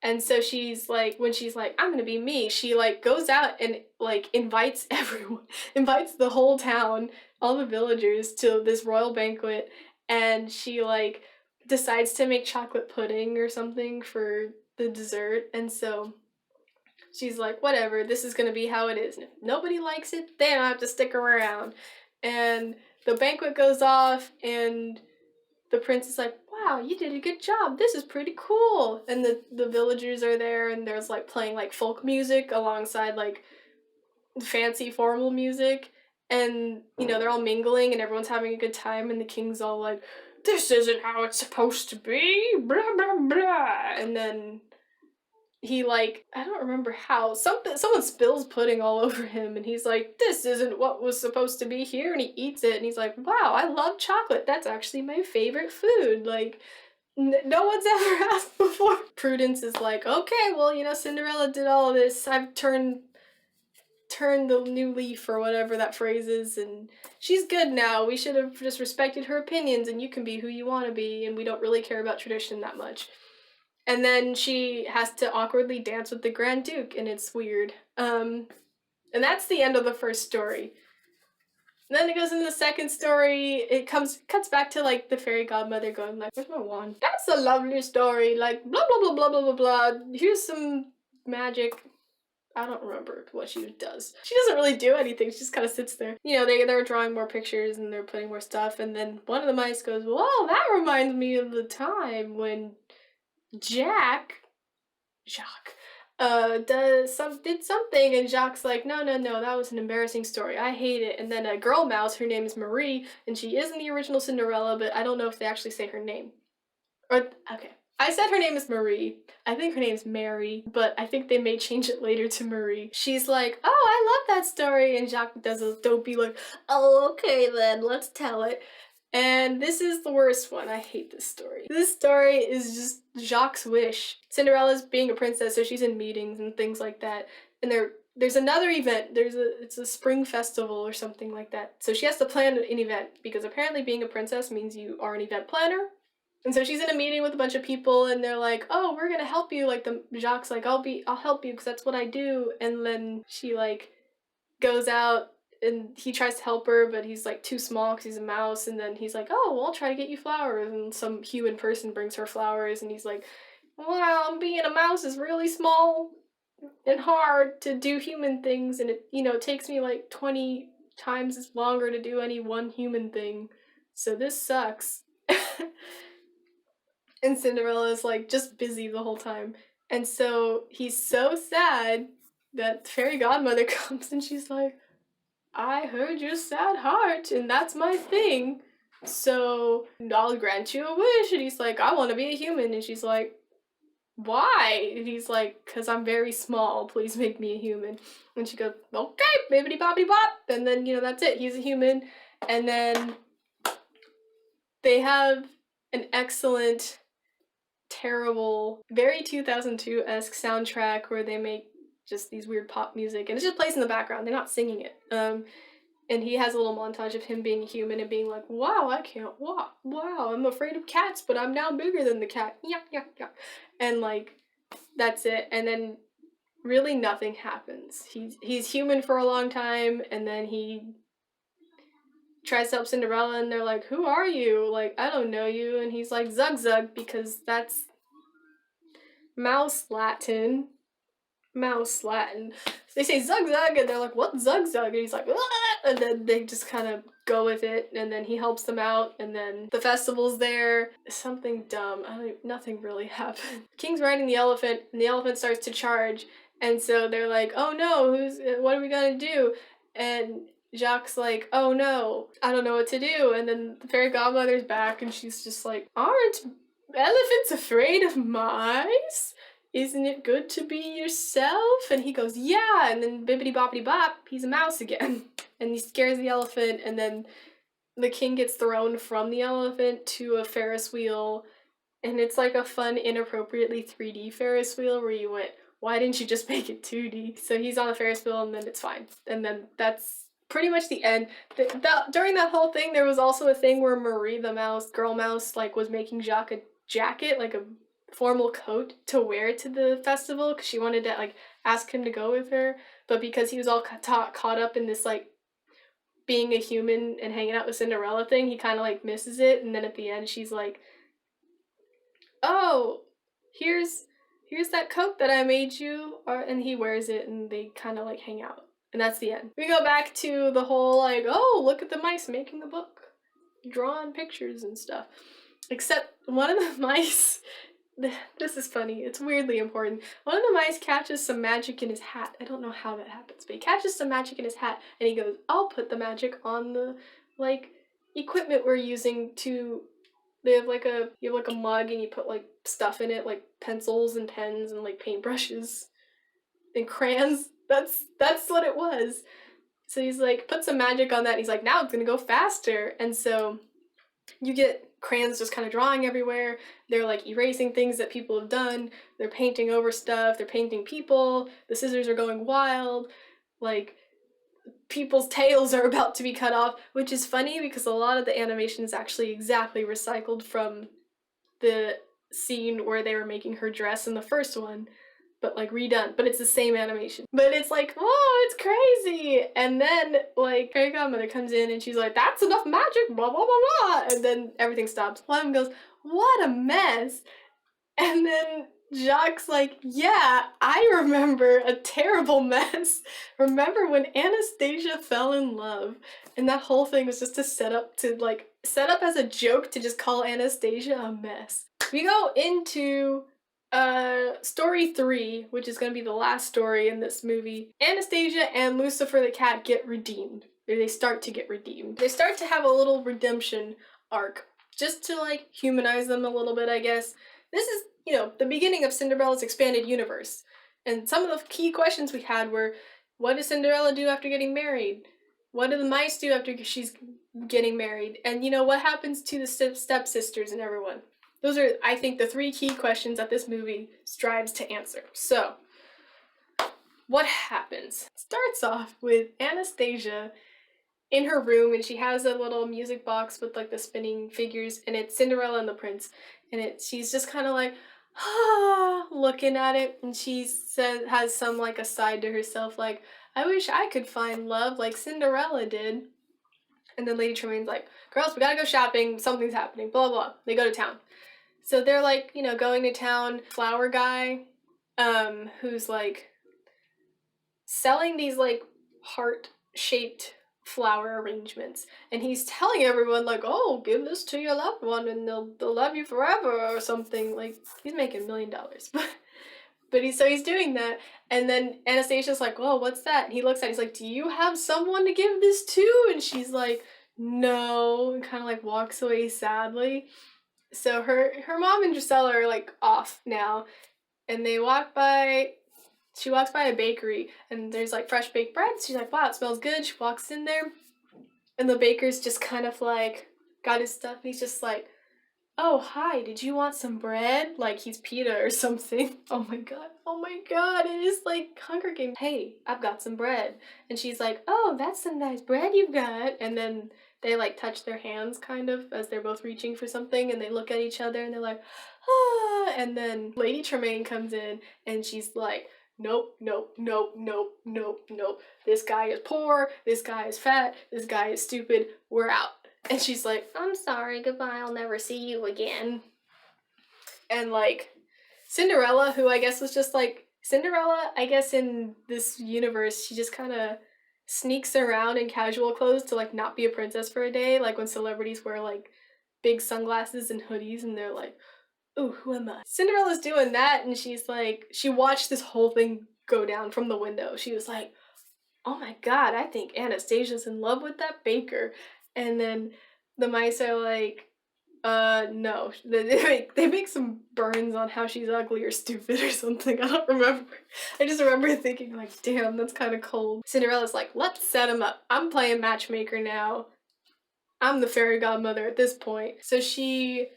And so she's like, when she's like, I'm gonna be me, she like goes out and like invites everyone, invites the whole town, all the villagers to this royal banquet. And she, like, decides to make chocolate pudding or something for the dessert. And so she's like, whatever, this is gonna be how it is. And if nobody likes it, they don't have to stick around. And the banquet goes off, and the prince is like, wow, you did a good job. This is pretty cool. And the villagers are there, and there's, like, playing, like, folk music alongside, like, fancy formal music. And, you know, they're all mingling and everyone's having a good time, and the king's all like, this isn't how it's supposed to be, blah, blah, blah. And then he like, I don't remember how, someone spills pudding all over him and he's like, this isn't what was supposed to be here, and he eats it and he's like, wow, I love chocolate, that's actually my favorite food. Like, no one's ever asked before. Prudence is like, okay, well, you know, Cinderella did all of this, I've turned the new leaf or whatever that phrase is, and she's good now. We should have just respected her opinions, and you can be who you want to be, and we don't really care about tradition that much. And then she has to awkwardly dance with the Grand Duke, and it's weird. And that's the end of the first story. And then it goes into the second story. It cuts back to like the fairy godmother going like, "Where's my wand? That's a lovely story. Like blah blah blah blah blah blah blah. Here's some magic." I don't remember what she does. She doesn't really do anything. She just kind of sits there. You know, they're drawing more pictures and they're putting more stuff. And then one of the mice goes, "Well, that reminds me of the time when Jacques, did something," and Jacques like, no, that was an embarrassing story. I hate it. And then a girl mouse, her name is Marie, and she is in the original Cinderella, but I don't know if they actually say her name. Or, okay. I said her name is Marie. I think her name's Mary, but I think they may change it later to Marie. She's like, oh, I love that story, and Jacques does a dopey like, oh, okay then, let's tell it. And this is the worst one. I hate this story. This story is just Jacques' wish. Cinderella's being a princess, so she's in meetings and things like that. And there's another event. It's a spring festival or something like that. So she has to plan an event because apparently being a princess means you are an event planner. And so she's in a meeting with a bunch of people and they're like, oh, we're gonna help you. Like the Jacques like, I'll help you because that's what I do. And then she like goes out and he tries to help her, but he's like too small because he's a mouse. And then he's like, oh, well, I'll try to get you flowers. And some human person brings her flowers and he's like, wow, being a mouse is really small and hard to do human things. And it, you know, it takes me like 20 times as longer to do any one human thing. So this sucks. And Cinderella's like just busy the whole time. And so he's so sad that the fairy godmother comes and she's like, I heard your sad heart and that's my thing. So I'll grant you a wish. And he's like, I want to be a human. And she's like, why? And he's like, because I'm very small. Please make me a human. And she goes, okay, bibbidi bobbidi bop. And then, you know, that's it. He's a human. And then they have an excellent, terrible, very 2002-esque soundtrack where they make just these weird pop music and it just plays in the background. They're not singing it. And he has a little montage of him being human and being like, wow, I can't walk. Wow, I'm afraid of cats, but I'm now bigger than the cat. Yeah. And like, that's it. And then really nothing happens. He's human for a long time and then he tries to help Cinderella and they're like, who are you? Like, I don't know you. And he's like, Zug Zug, because that's mouse Latin. They say Zug Zug and they're like, what's Zug Zug? And he's like, ah! And then they just kind of go with it and then he helps them out and then the festival's there. Something dumb. Nothing really happened. King's riding the elephant and the elephant starts to charge and so they're like, oh no, what are we gonna do? And Jacques like, oh no, I don't know what to do. And then the fairy godmother's back and she's just like, aren't elephants afraid of mice? Isn't it good to be yourself? And he goes, yeah, and then bibbidi boppity bop, he's a mouse again. And he scares the elephant, and then the king gets thrown from the elephant to a Ferris wheel, and it's like a fun, inappropriately 3D Ferris wheel where you went, why didn't you just make it 2D? So he's on the Ferris wheel, and then it's fine. And then that's pretty much the end. During that whole thing, there was also a thing where Marie, the mouse, girl mouse, like, was making Jacques a jacket, like a formal coat to wear to the festival because she wanted to like ask him to go with her, but because he was all caught up in this like being a human and hanging out with Cinderella thing, he kind of like misses it. And then at the end she's like, oh, here's that coat that I made you, and he wears it and they kind of like hang out, and that's the end. We go back to the whole like, oh, look at the mice making a book, drawing pictures and stuff, except one of the mice, this is funny, it's weirdly important. One of the mice catches some magic in his hat. I don't know how that happens, but he catches some magic in his hat and he goes, I'll put the magic on the like equipment we're using to, you have like a mug and you put like stuff in it, like pencils and pens and like paintbrushes and crayons. That's what it was. So he's like, put some magic on that, and he's like, now it's gonna go faster. And so you get crayons just kind of drawing everywhere. They're like erasing things that people have done. They're painting over stuff. They're painting people. The scissors are going wild. Like, people's tails are about to be cut off, which is funny because a lot of the animation is actually exactly recycled from the scene where they were making her dress in the first one, but like redone. But it's the same animation. But it's like, whoa, it's crazy. And then like Fairy Godmother comes in and she's like, that's enough magic, blah blah blah blah. And then everything stops. One of them goes, what a mess. And then Jacques like, yeah, I remember a terrible mess. Remember when Anastasia fell in love? And that whole thing was just to set up as a joke to just call Anastasia a mess. We go into story 3, which is going to be the last story in this movie. Anastasia and Lucifer the cat get redeemed. They start to get redeemed. They start to have a little redemption arc, just to like humanize them a little bit, I guess. This is, you know, the beginning of Cinderella's expanded universe. And some of the key questions we had were, what does Cinderella do after getting married? What do the mice do after she's getting married? And, you know, what happens to the stepsisters and everyone? Those are, I think, the 3 key questions that this movie strives to answer. So, what happens? It starts off with Anastasia in her room, and she has a little music box with like the spinning figures, and it's Cinderella and the Prince, and she's just kind of like, looking at it, and she has some like aside to herself like, I wish I could find love like Cinderella did. And then Lady Tremaine's like, girls, we gotta go shopping, something's happening, blah blah. They go to town. So they're like, you know, going to town. Flower guy, who's like selling these like heart-shaped flower arrangements, and he's telling everyone like, oh, give this to your loved one and they'll love you forever or something. Like, he's making $1 million. But he's doing that, and then Anastasia's like, oh, what's that? And he looks at it, he's like, do you have someone to give this to? And she's like, no, and kind of like walks away sadly. So her mom and Gisela are like off now, and she walks by a bakery, and there's like fresh baked bread. She's like, wow, it smells good. She walks in there, and the baker's just kind of like got his stuff, and he's just like, oh, hi, did you want some bread? Like he's PETA or something. Oh my god, it is like Hunger Games. Hey, I've got some bread. And she's like, oh, that's some nice bread you've got. And then they like touch their hands kind of as they're both reaching for something, and they look at each other and they're like, ah. And then Lady Tremaine comes in and she's like, nope, nope, nope, nope, nope, nope. This guy is poor, this guy is fat, this guy is stupid, we're out. And she's like, I'm sorry, goodbye, I'll never see you again. And like, Cinderella, who I guess was just like, Cinderella, I guess in this universe, she just kind of sneaks around in casual clothes to like not be a princess for a day, like when celebrities wear like big sunglasses and hoodies and they're like, ooh, who am I? Cinderella's doing that, and she's like, she watched this whole thing go down from the window. She was like, oh my god, I think Anastasia's in love with that baker. And then the mice are like, no. They make some burns on how she's ugly or stupid or something. I don't remember. I just remember thinking like, damn, that's kind of cold. Cinderella's like, let's set him up. I'm playing matchmaker now. I'm the fairy godmother at this point. So she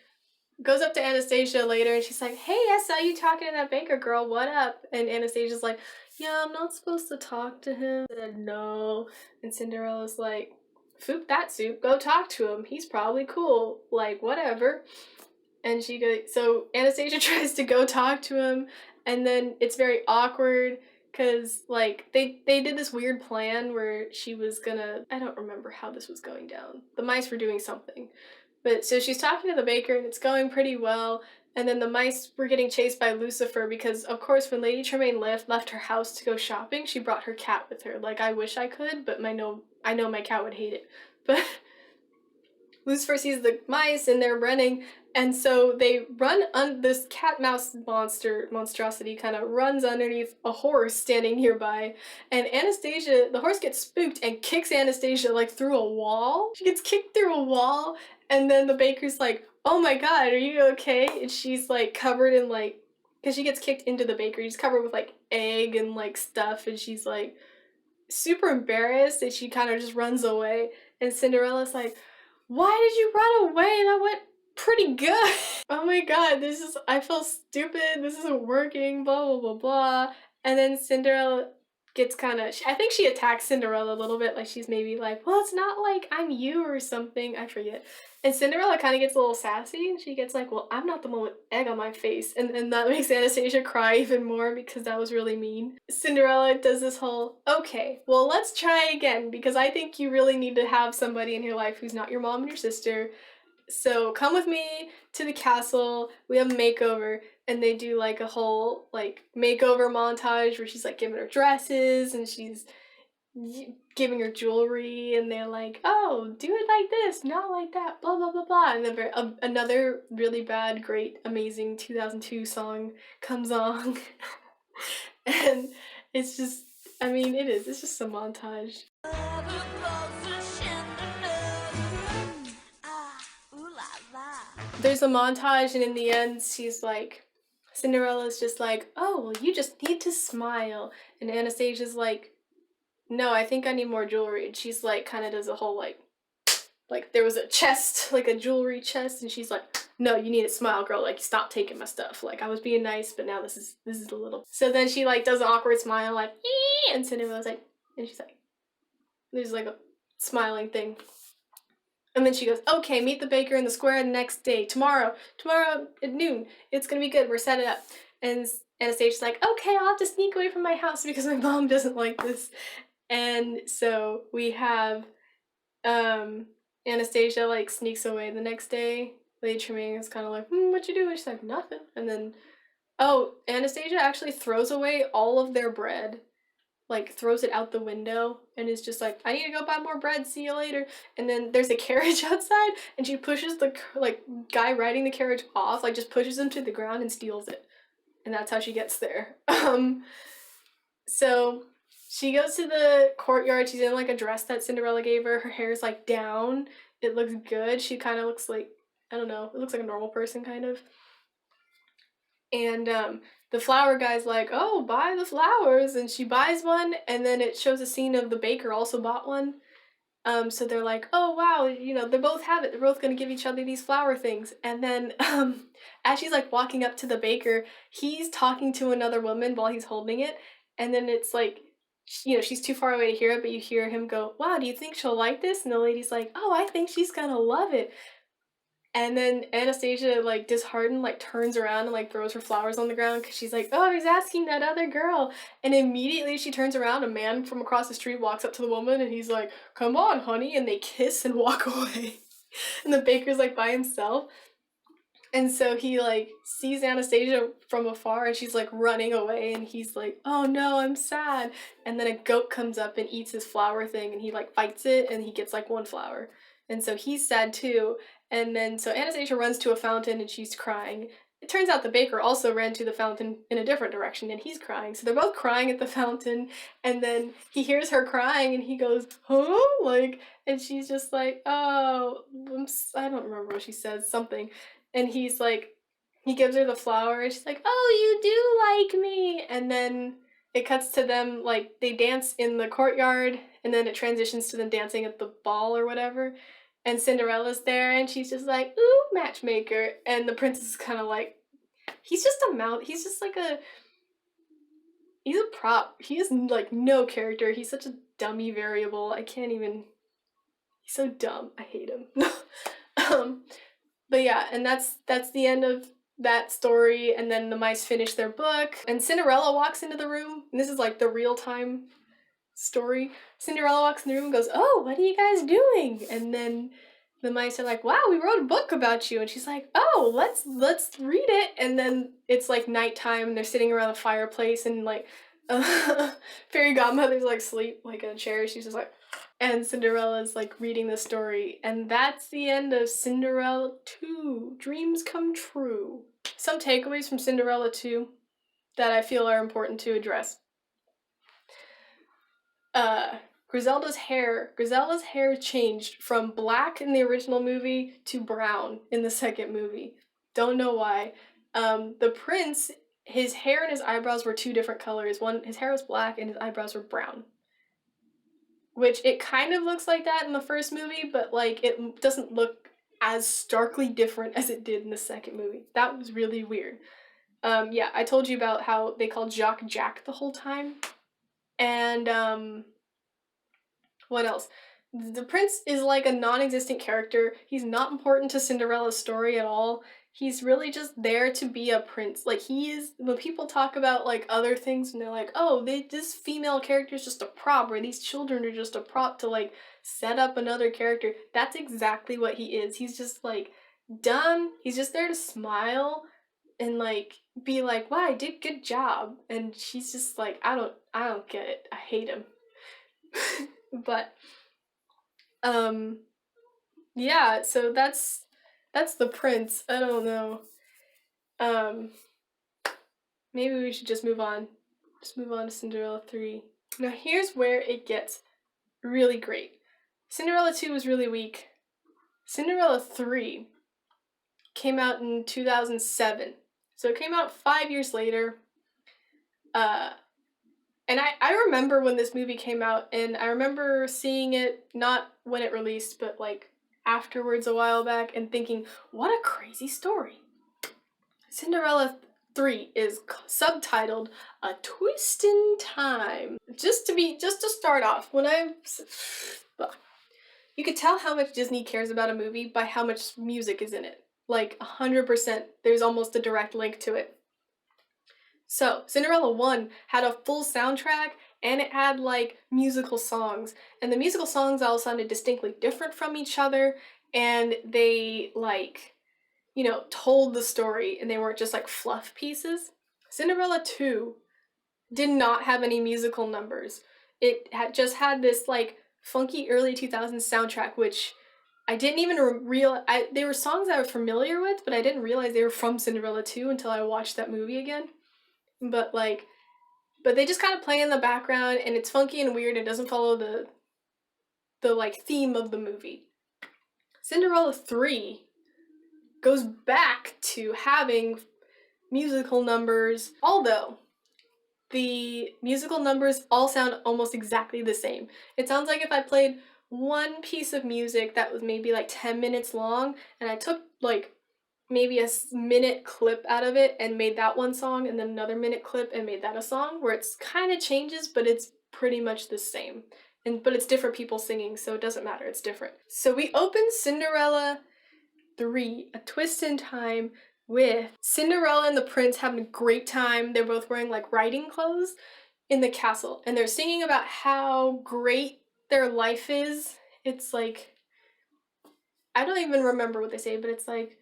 goes up to Anastasia later and she's like, hey, I saw you talking to that baker girl, what up? And Anastasia's like, yeah, I'm not supposed to talk to him. I said, no. And Cinderella's like, foop that soup, go talk to him. He's probably cool. Like, whatever. And she goes, so Anastasia tries to go talk to him, and then it's very awkward because, like, they did this weird plan where she was gonna, I don't remember how this was going down. The mice were doing something. But so she's talking to the baker, and it's going pretty well. And then the mice were getting chased by Lucifer because, of course, when Lady Tremaine left her house to go shopping, she brought her cat with her. Like, I wish I could, but I know my cat would hate it. But Lucifer sees the mice, and they're running, and so they run this cat-mouse monstrosity kind of runs underneath a horse standing nearby, and Anastasia, the horse gets spooked and kicks Anastasia, like, through a wall. She gets kicked through a wall, and then the baker's like, oh my god, are you okay? And she's like covered in like, because she gets kicked into the bakery, she's covered with like egg and like stuff, and she's like super embarrassed, and she kind of just runs away. And Cinderella's like, why did you run away? That went pretty good. Oh my god, I feel stupid, this isn't working, blah blah blah blah. And then Cinderella gets kind of, I think she attacks Cinderella a little bit, like she's maybe like, well, it's not like I'm you or something, I forget. And Cinderella kind of gets a little sassy, and she gets like, well, I'm not the one with egg on my face. And then that makes Anastasia cry even more because that was really mean. Cinderella does this whole, okay, well, let's try again, because I think you really need to have somebody in your life who's not your mom and your sister. So come with me to the castle, we have a makeover. And they do like a whole like makeover montage where she's like giving her dresses and she's giving her jewelry, and they're like, oh, do it like this, not like that, blah blah blah blah. And then another really bad, great, amazing 2002 song comes on. And it's just, I mean, it's just a montage. There's a montage, and in the end, she's like, Cinderella's just like, oh, well, you just need to smile. And Anastasia's like, no, I think I need more jewelry. And she's like, kind of does a whole like there was a chest, like a jewelry chest, and she's like, no, you need to smile, girl. Like, stop taking my stuff. Like, I was being nice, but now this is a little. So then she like does an awkward smile, like, ee! And Cinderella's like, and she's like, there's like a smiling thing. And then she goes, okay, meet the baker in the square the next day, tomorrow at noon. It's gonna be good, we're set it up. And Anastasia's like, okay, I'll have to sneak away from my house because my mom doesn't like this. And so we have Anastasia like sneaks away the next day. Lady Tremaine is kind of like, what you doing? She's like, nothing. And then, oh, Anastasia actually throws away all of their bread, like throws it out the window, and is just like, I need to go buy more bread, see you later. And then there's a carriage outside, and she pushes the like guy riding the carriage off, like just pushes him to the ground and steals it. And that's how she gets there. So she goes to the courtyard. She's in like a dress that Cinderella gave her. Her hair's like down. It looks good. She kind of looks like, I don't know, it looks like a normal person kind of. And the flower guy's like, oh, buy the flowers. And she buys one, and then it shows a scene of the baker also bought one. So they're like, oh, wow, you know, they both have it. They're both going to give each other these flower things. And then as she's like walking up to the baker, he's talking to another woman while he's holding it. And then it's like, you know, she's too far away to hear it, but you hear him go, wow, do you think she'll like this? And the lady's like, oh, I think she's going to love it. And then Anastasia, like, disheartened, like, turns around and, like, throws her flowers on the ground because she's like, oh, he's asking that other girl. And immediately she turns around, a man from across the street walks up to the woman, and he's like, come on, honey. And they kiss and walk away. And the baker's, like, by himself. And so he, like, sees Anastasia from afar, and she's, like, running away. And he's like, oh, no, I'm sad. And then a goat comes up and eats his flower thing, and he, like, fights it, and he gets, like, one flower. And so he's sad, too. And then, so Anastasia runs to a fountain, and she's crying. It turns out the baker also ran to the fountain in a different direction, and he's crying. So they're both crying at the fountain, and then he hears her crying, and he goes, huh? Like, and she's just like, oh, I don't remember what she says, something. And he's like, he gives her the flower, and she's like, oh, you do like me. And then it cuts to them, like, they dance in the courtyard, and then it transitions to them dancing at the ball or whatever. And Cinderella's there, and she's just like, ooh, matchmaker. And the prince is kind of like, he's just a mouth. He's just like he's a prop. He has, like, no character. He's such a dummy variable. I can't even, he's so dumb. I hate him. But yeah, and that's the end of that story. And then the mice finish their book, and Cinderella walks into the room. And this is, like, the real-time story. Cinderella walks in the room and goes, oh, what are you guys doing? And then the mice are like, wow, we wrote a book about you. And she's like, oh, let's read it. And then it's like nighttime, and they're sitting around a fireplace, and like fairy godmother's like asleep like in a chair. She's just like, and Cinderella's like reading the story. And that's the end of Cinderella II, Dreams Come True. Some takeaways from Cinderella II that I feel are important to address. Griselda's hair changed from black in the original movie to brown in the second movie. Don't know why. The prince, his hair and his eyebrows were two different colors. His hair was black and his eyebrows were brown. Which it kind of looks like that in the first movie, but like it doesn't look as starkly different as it did in the second movie. That was really weird. Yeah, I told you about how they called Jacques Jack the whole time. And what else? The prince is like a non-existent character. He's not important to Cinderella's story at all. He's really just there to be a prince. Like, he is, when people talk about like other things and they're like, oh, this female character is just a prop, or these children are just a prop to like set up another character. That's exactly what he is. He's just like done. He's just there to smile and like be like, wow, I did good job. And she's just like, I don't get it. I hate him. But yeah, so that's the prince. I don't know. Maybe we should just move on. Just move on to Cinderella 3. Now here's where it gets really great. Cinderella 2 was really weak. Cinderella 3 came out in 2007. So it came out 5 years later. And I remember when this movie came out, and I remember seeing it, not when it released, but like afterwards a while back, and thinking, what a crazy story. Cinderella 3 is subtitled A Twist in Time. Just to start off, you could tell how much Disney cares about a movie by how much music is in it. Like 100%, there's almost a direct link to it. So, Cinderella 1 had a full soundtrack, and it had, like, musical songs. And the musical songs all sounded distinctly different from each other, and they, like, you know, told the story, and they weren't just, like, fluff pieces. Cinderella 2 did not have any musical numbers. It just had this, like, funky early 2000s soundtrack, which I didn't even realize. They were songs I was familiar with, but I didn't realize they were from Cinderella 2 until I watched that movie again. But they just kind of play in the background, and it's funky and weird. It doesn't follow the like theme of the movie. Cinderella 3 goes back to having musical numbers, although the musical numbers all sound almost exactly the same. It sounds like if I played one piece of music that was maybe like 10 minutes long, and I took like maybe a minute clip out of it and made that one song, and then another minute clip and made that a song, where it's kind of changes, but it's pretty much the same. But it's different people singing, so it doesn't matter, it's different. So we open Cinderella 3, A Twist in Time, with Cinderella and the prince having a great time. They're both wearing like riding clothes in the castle, and they're singing about how great their life is. It's like, I don't even remember what they say, but it's like,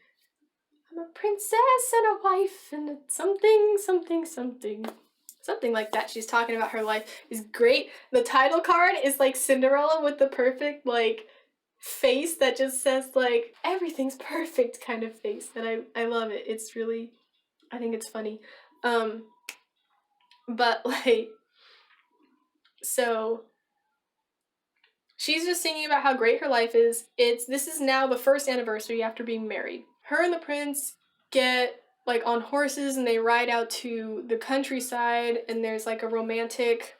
I'm a princess and a wife and something, something, something. Something like that. She's talking about her life is great. The title card is like Cinderella with the perfect like face that just says like everything's perfect kind of face. And I love it. It's really, I think it's funny. But like, so she's just singing about how great her life is. This is now the first anniversary after being married. Her and the prince get like on horses, and they ride out to the countryside, and there's like a romantic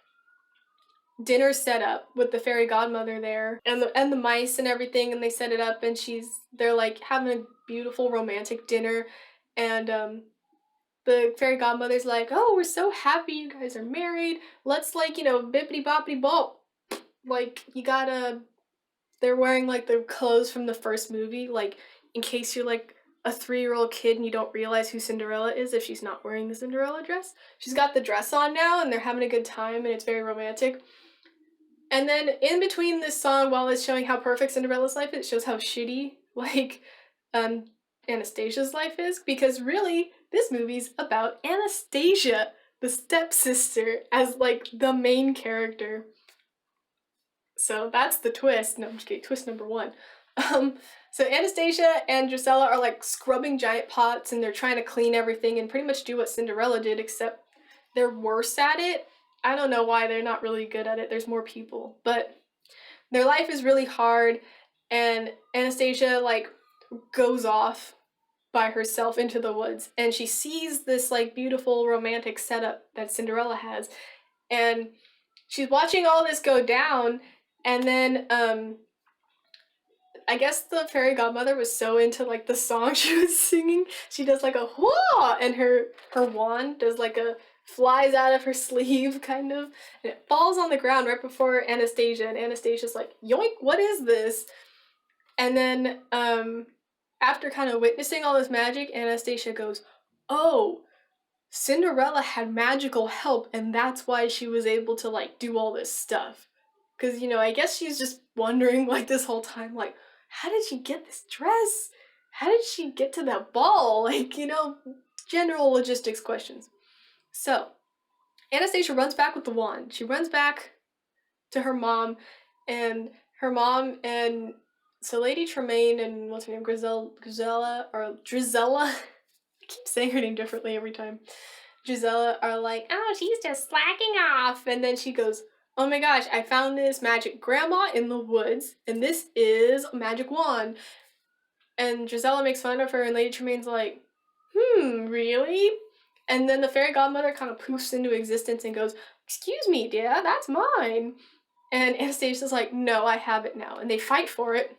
dinner set up with the fairy godmother there, and the mice and everything, and they set it up, and they're like having a beautiful romantic dinner, and the fairy godmother's like, oh, we're so happy you guys are married. Let's like, you know, bippity boppity bop. Like, they're wearing like the clothes from the first movie, like in case you're like a 3-year-old kid and you don't realize who Cinderella is if she's not wearing the Cinderella dress. She's got the dress on now, and they're having a good time, and it's very romantic. And then in between this song, while it's showing how perfect Cinderella's life is, it shows how shitty like Anastasia's life is, because really this movie's about Anastasia, the stepsister, as like the main character. So that's the twist. No, I'm just kidding. Twist number 1. So Anastasia and Gisela are like scrubbing giant pots, and they're trying to clean everything and pretty much do what Cinderella did, except they're worse at it. I don't know why they're not really good at it. There's more people, but their life is really hard, and Anastasia like goes off by herself into the woods, and she sees this like beautiful romantic setup that Cinderella has, and she's watching all this go down, and then I guess the fairy godmother was so into like the song she was singing, she does like a whoa, and her wand does like a flies out of her sleeve kind of, and it falls on the ground right before Anastasia, and Anastasia's like, yoink, what is this? And then after kind of witnessing all this magic, Anastasia goes, oh, Cinderella had magical help, and that's why she was able to like do all this stuff. Because, you know, I guess she's just wondering like this whole time, like, how did she get this dress? How did she get to that ball? Like, you know, general logistics questions. So, Anastasia runs back with the wand. She runs back to her mom, and so Lady Tremaine and what's her name, Drizella, I keep saying her name differently every time. Drizella are like, oh, she's just slacking off, and then she goes, oh my gosh, I found this magic grandma in the woods, and this is a magic wand. And Drizella makes fun of her, and Lady Tremaine's like, really? And then the fairy godmother kind of poofs into existence and goes, excuse me, dear, that's mine. And Anastasia's like, no, I have it now. And they fight for it.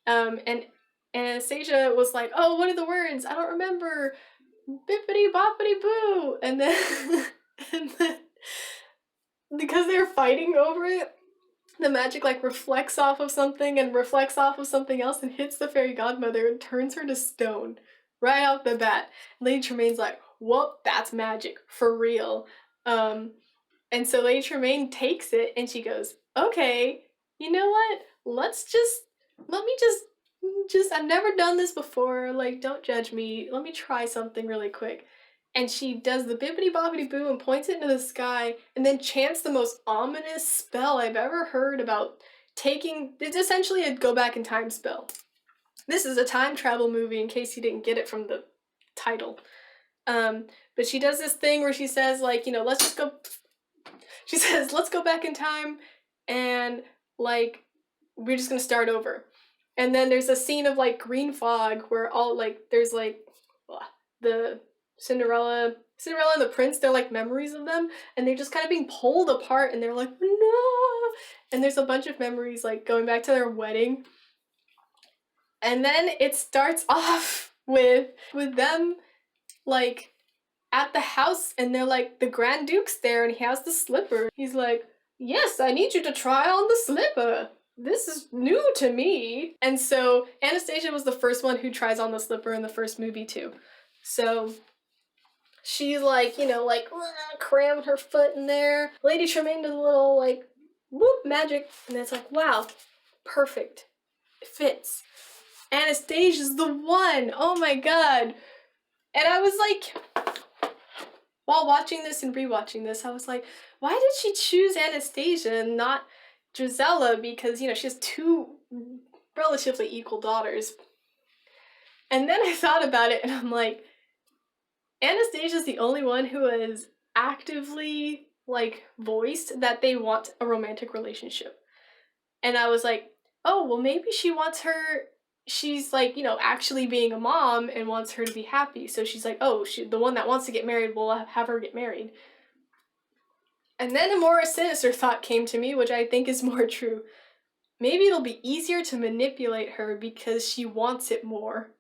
And Anastasia was like, oh, what are the words? I don't remember. Bippity boppity boo. And then, because they're fighting over it, the magic like reflects off of something and reflects off of something else and hits the fairy godmother and turns her to stone right off the bat. Lady Tremaine's like, whoop, that's magic for real. And so Lady Tremaine takes it and she goes, okay, you know what? Let me just, I've never done this before. Like, don't judge me. Let me try something really quick. And she does the bippity boppity boo and points it into the sky and then chants the most ominous spell I've ever heard about it's essentially a go back in time spell. This is a time travel movie in case you didn't get it from the title. But she does this thing where she says like, you know, let's go back in time and like, we're just gonna start over. And then there's a scene of like green fog where all like, there's like the Cinderella and the prince, they're like memories of them, and they're just kind of being pulled apart, and they're like, no! And there's a bunch of memories like going back to their wedding. And then it starts off with them like at the house, and they're like, the Grand Duke's there, and he has the slipper. He's like, yes, I need you to try on the slipper. This is new to me. And so Anastasia was the first one who tries on the slipper in the first movie too. So she's like, you know, like crammed her foot in there. Lady Tremaine does a little like whoop magic, and it's like, wow, perfect. It fits. Anastasia's the one. Oh my god. And I was like, while watching this and rewatching this, I was like, why did she choose Anastasia and not Drizella? Because, you know, she has two relatively equal daughters. And then I thought about it, and I'm like, Anastasia's the only one who has actively, like, voiced that they want a romantic relationship. And I was like, oh, well, maybe she's, like, you know, actually being a mom and wants her to be happy. So she's like, oh, the one that wants to get married will have her get married. And then a more sinister thought came to me, which I think is more true. Maybe it'll be easier to manipulate her because she wants it more.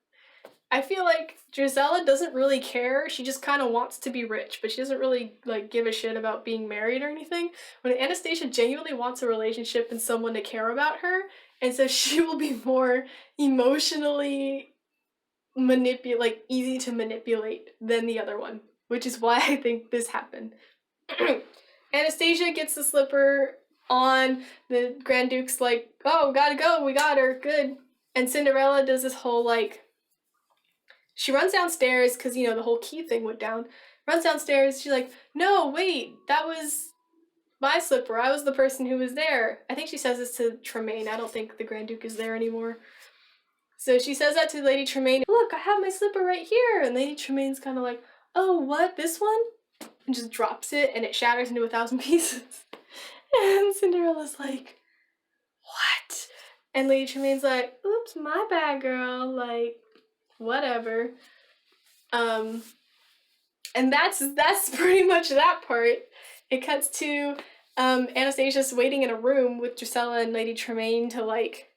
I feel like Drizella doesn't really care. She just kind of wants to be rich, but she doesn't really like give a shit about being married or anything. When Anastasia genuinely wants a relationship and someone to care about her, and so she will be more emotionally easy to manipulate than the other one, which is why I think this happened. Anastasia gets the slipper on. The Grand Duke's like, oh, gotta go, we got her, good. And Cinderella does this whole like, she runs downstairs because, you know, the whole key thing went down. Runs downstairs, she's like, no, wait, that was my slipper. I was the person who was there. I think she says this to Tremaine. I don't think the Grand Duke is there anymore. So she says that to Lady Tremaine. Look, I have my slipper right here. And Lady Tremaine's kind of like, oh, what, this one? and just drops it, and it shatters into 1,000 pieces. And Cinderella's like, what? And Lady Tremaine's like, oops, my bad, girl. Like, whatever. And that's pretty much that part. It cuts to Anastasia's waiting in a room with Drusilla and Lady Tremaine to like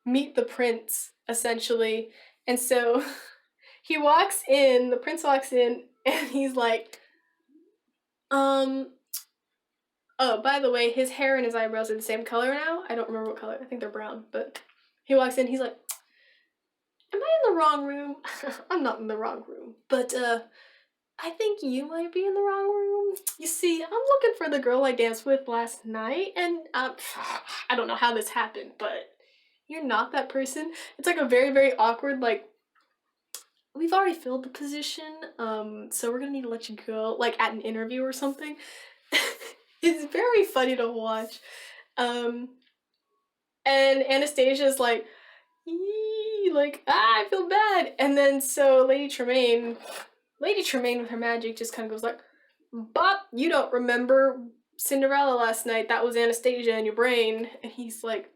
meet the prince, essentially. And so he walks in, the prince walks in, and he's like, oh, by the way, his hair and his eyebrows are the same color now. I don't remember what color. I think they're brown. But he walks in, he's like, am I in the wrong room? I'm not in the wrong room. But, I think you might be in the wrong room. You see, I'm looking for the girl I danced with last night, and, I don't know how this happened, but you're not that person. It's like a very, very awkward, like, we've already filled the position, so we're gonna need to let you go, like, at an interview or something. It's very funny to watch. And Anastasia's like, yee, like, I feel bad. And then so Lady Tremaine with her magic just kind of goes like, Bop, you don't remember Cinderella last night. That was Anastasia in your brain. And he's like,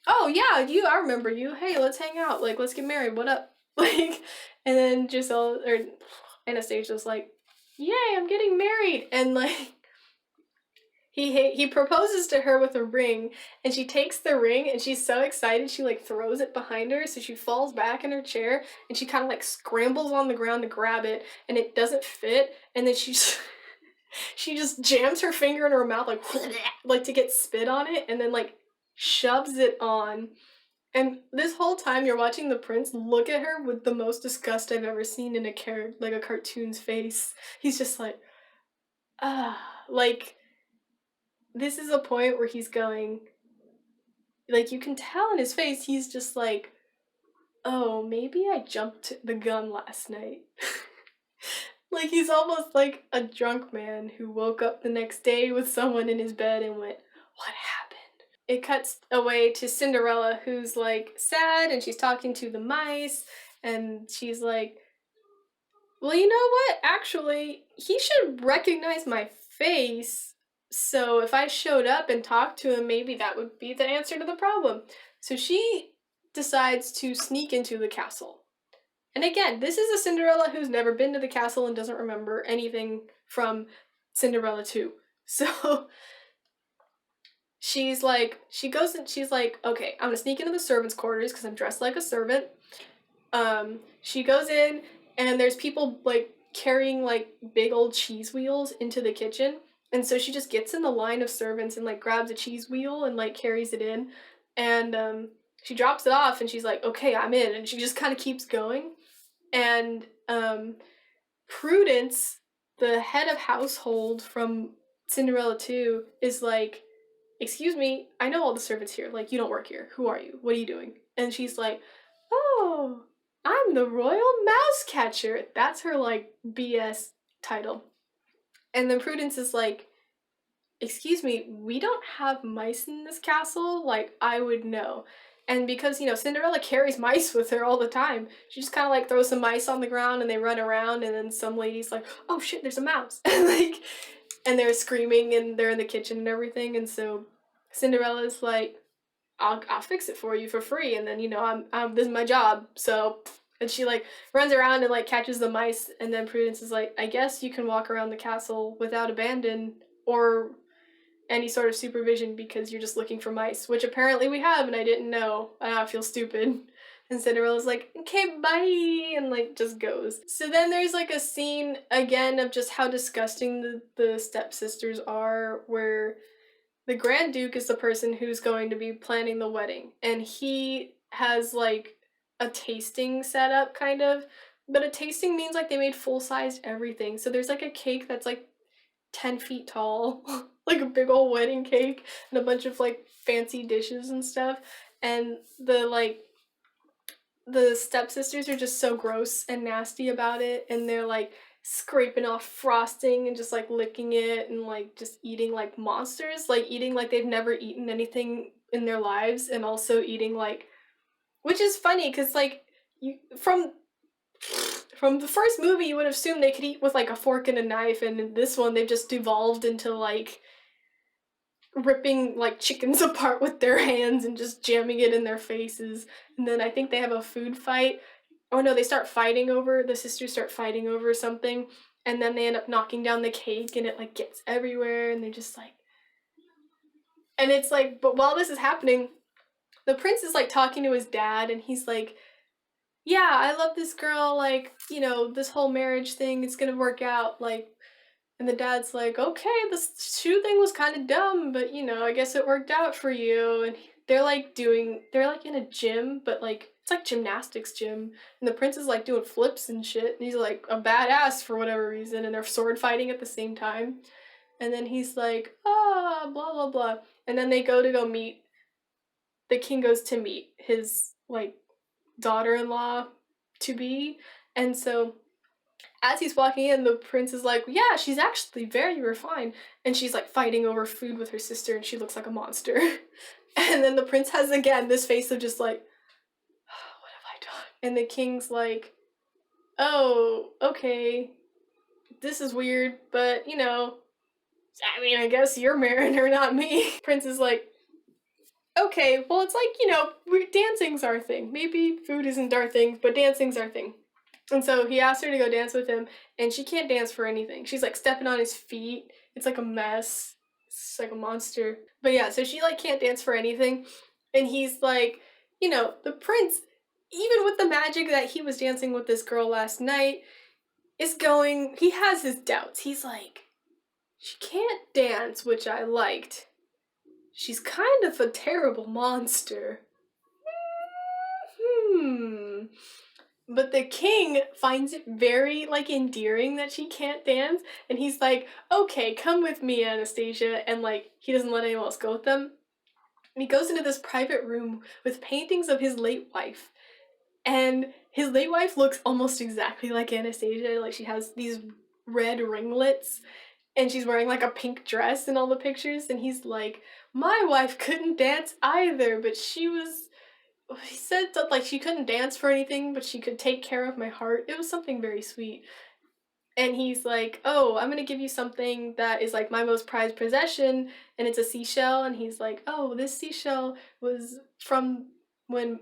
oh yeah, I remember you. Hey, let's hang out. Like, let's get married. What up? Like, and then Anastasia's like, yay, I'm getting married. And like, he proposes to her with a ring, and she takes the ring, and she's so excited she like throws it behind her, so she falls back in her chair, and she kind of like scrambles on the ground to grab it, and it doesn't fit, and then she just jams her finger in her mouth like to get spit on it, and then like shoves it on. And this whole time you're watching the prince look at her with the most disgust I've ever seen in a cartoon's face. He's just like, like, this is a point where he's going, like, you can tell in his face, he's just like, oh, maybe I jumped the gun last night. Like, he's almost like a drunk man who woke up the next day with someone in his bed and went, what happened? It cuts away to Cinderella, who's, like, sad, and she's talking to the mice, and she's like, well, you know what? Actually, he should recognize my face. So if I showed up and talked to him, maybe that would be the answer to the problem. So she decides to sneak into the castle. And again, this is a Cinderella who's never been to the castle and doesn't remember anything from Cinderella II. So she's like, okay, I'm gonna sneak into the servants' quarters because I'm dressed like a servant. She goes in, and there's people like carrying like big old cheese wheels into the kitchen. And so she just gets in the line of servants and like grabs a cheese wheel and like carries it in. And she drops it off, and she's like, okay, I'm in. And she just kind of keeps going. And Prudence, the head of household from Cinderella 2, is like, excuse me, I know all the servants here. Like, you don't work here. Who are you? What are you doing? And she's like, oh, I'm the royal mouse catcher. That's her like BS title. And then Prudence is like, excuse me, we don't have mice in this castle, like, I would know. And because, you know, Cinderella carries mice with her all the time, she just kind of, like, throws some mice on the ground, and they run around, and then some lady's like, oh shit, there's a mouse. And, like, and they're screaming, and they're in the kitchen and everything, and so Cinderella's like, I'll fix it for you for free, and then, you know, I'm this is my job, so... And she, like, runs around and, like, catches the mice, and then Prudence is like, I guess you can walk around the castle without abandon or any sort of supervision because you're just looking for mice, which apparently we have, and I didn't know. I feel stupid. And Cinderella's like, okay, bye, and, like, just goes. So then there's, like, a scene, again, of just how disgusting the stepsisters are, where the Grand Duke is the person who's going to be planning the wedding, and he has, like, a tasting setup, kind of, but a tasting means like they made full-sized everything. So there's like a cake that's like 10 feet tall, like a big old wedding cake, and a bunch of like fancy dishes and stuff. And the stepsisters are just so gross and nasty about it, and they're like scraping off frosting and just like licking it and like just eating like monsters, like eating like they've never eaten anything in their lives, and also eating like, which is funny, because, like, From the first movie, you would assume they could eat with like a fork and a knife, and in this one, they've just devolved into like ripping like chickens apart with their hands and just jamming it in their faces. And then I think they have a food fight. Oh no, they start fighting over, the sisters start fighting over something, and then they end up knocking down the cake and it like gets everywhere, and they're just like, and it's like, but while this is happening, the prince is like talking to his dad, and he's like, yeah, I love this girl, like, you know, this whole marriage thing, it's gonna work out, like, and the dad's like, okay, this shoe thing was kind of dumb, but you know, I guess it worked out for you. And they're like in a gym, but like, it's like gymnastics gym. And the prince is like doing flips and shit. And he's like a badass for whatever reason. And they're sword fighting at the same time. And then he's like, ah, blah, blah, blah. And then they go meet, the king goes to meet his like daughter-in-law to be. And so as he's walking in, the prince is like, yeah, she's actually very refined. And she's like fighting over food with her sister, and she looks like a monster. And then the prince has again this face of just like, oh, what have I done? And the king's like, oh, okay, this is weird, but you know, I mean, I guess you're marrying her, not me. Prince is like, okay, well, it's like, you know, dancing's our thing. Maybe food isn't our thing, but dancing's our thing. And so he asked her to go dance with him, and she can't dance for anything. She's like stepping on his feet. It's like a mess. It's like a monster. But yeah, so she like can't dance for anything. And he's like, you know, the prince, even with the magic that he was dancing with this girl last night, he has his doubts. He's like, she can't dance, which I liked. She's kind of a terrible monster. But the king finds it very, like, endearing that she can't dance, and he's like, okay, come with me, Anastasia, and, like, he doesn't let anyone else go with them. And he goes into this private room with paintings of his late wife, and his late wife looks almost exactly like Anastasia. Like, she has these red ringlets, and she's wearing, like, a pink dress in all the pictures, and he's like, my wife couldn't dance either, but he said that like she couldn't dance for anything, but she could take care of my heart. It was something very sweet. And he's like, oh, I'm gonna give you something that is like my most prized possession, and it's a seashell. And he's like, oh, this seashell was from when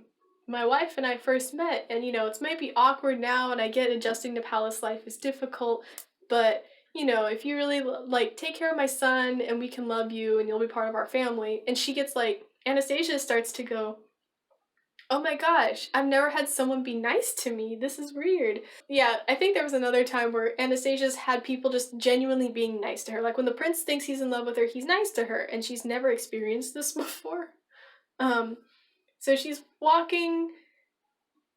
my wife and I first met, and you know, it's maybe awkward now, and I get adjusting to palace life is difficult, but you know, if you really like take care of my son, and we can love you, and you'll be part of our family. And she gets like, Anastasia starts to go, oh my gosh, I've never had someone be nice to me. This is weird. Yeah, I think there was another time where Anastasia's had people just genuinely being nice to her. Like when the prince thinks he's in love with her, he's nice to her, and she's never experienced this before. So she's walking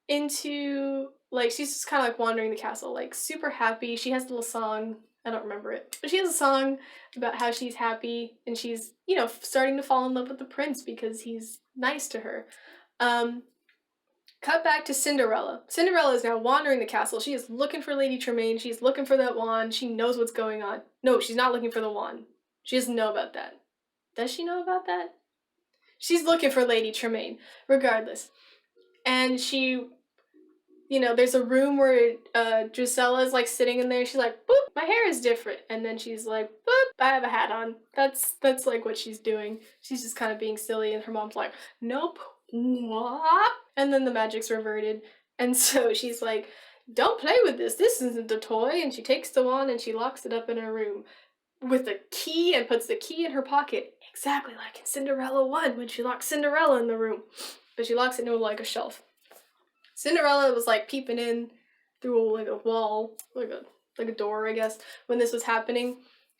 into, like, she's just kind of like wandering the castle, like super happy. She has a little song. I don't remember it, but she has a song about how she's happy, and she's, you know, starting to fall in love with the prince because he's nice to her. Cut back to Cinderella. Cinderella is now wandering the castle. She is looking for Lady Tremaine. She's looking for that wand. She knows what's going on. No, she's not looking for the wand. She doesn't know about that. Does she know about that? She's looking for Lady Tremaine, regardless. And she, you know, there's a room where Drusilla is like sitting in there. She's like, boop, my hair is different. And then she's like, boop, I have a hat on. That's like what she's doing. She's just kind of being silly, and her mom's like, nope, what? And then the magic's reverted. And so she's like, don't play with this. This isn't a toy. And she takes the wand and she locks it up in her room with a key and puts the key in her pocket. Exactly like in Cinderella 1 when she locked Cinderella in the room. But she locks it into like a shelf. Cinderella was like peeping in through like a wall, like a door, I guess, when this was happening.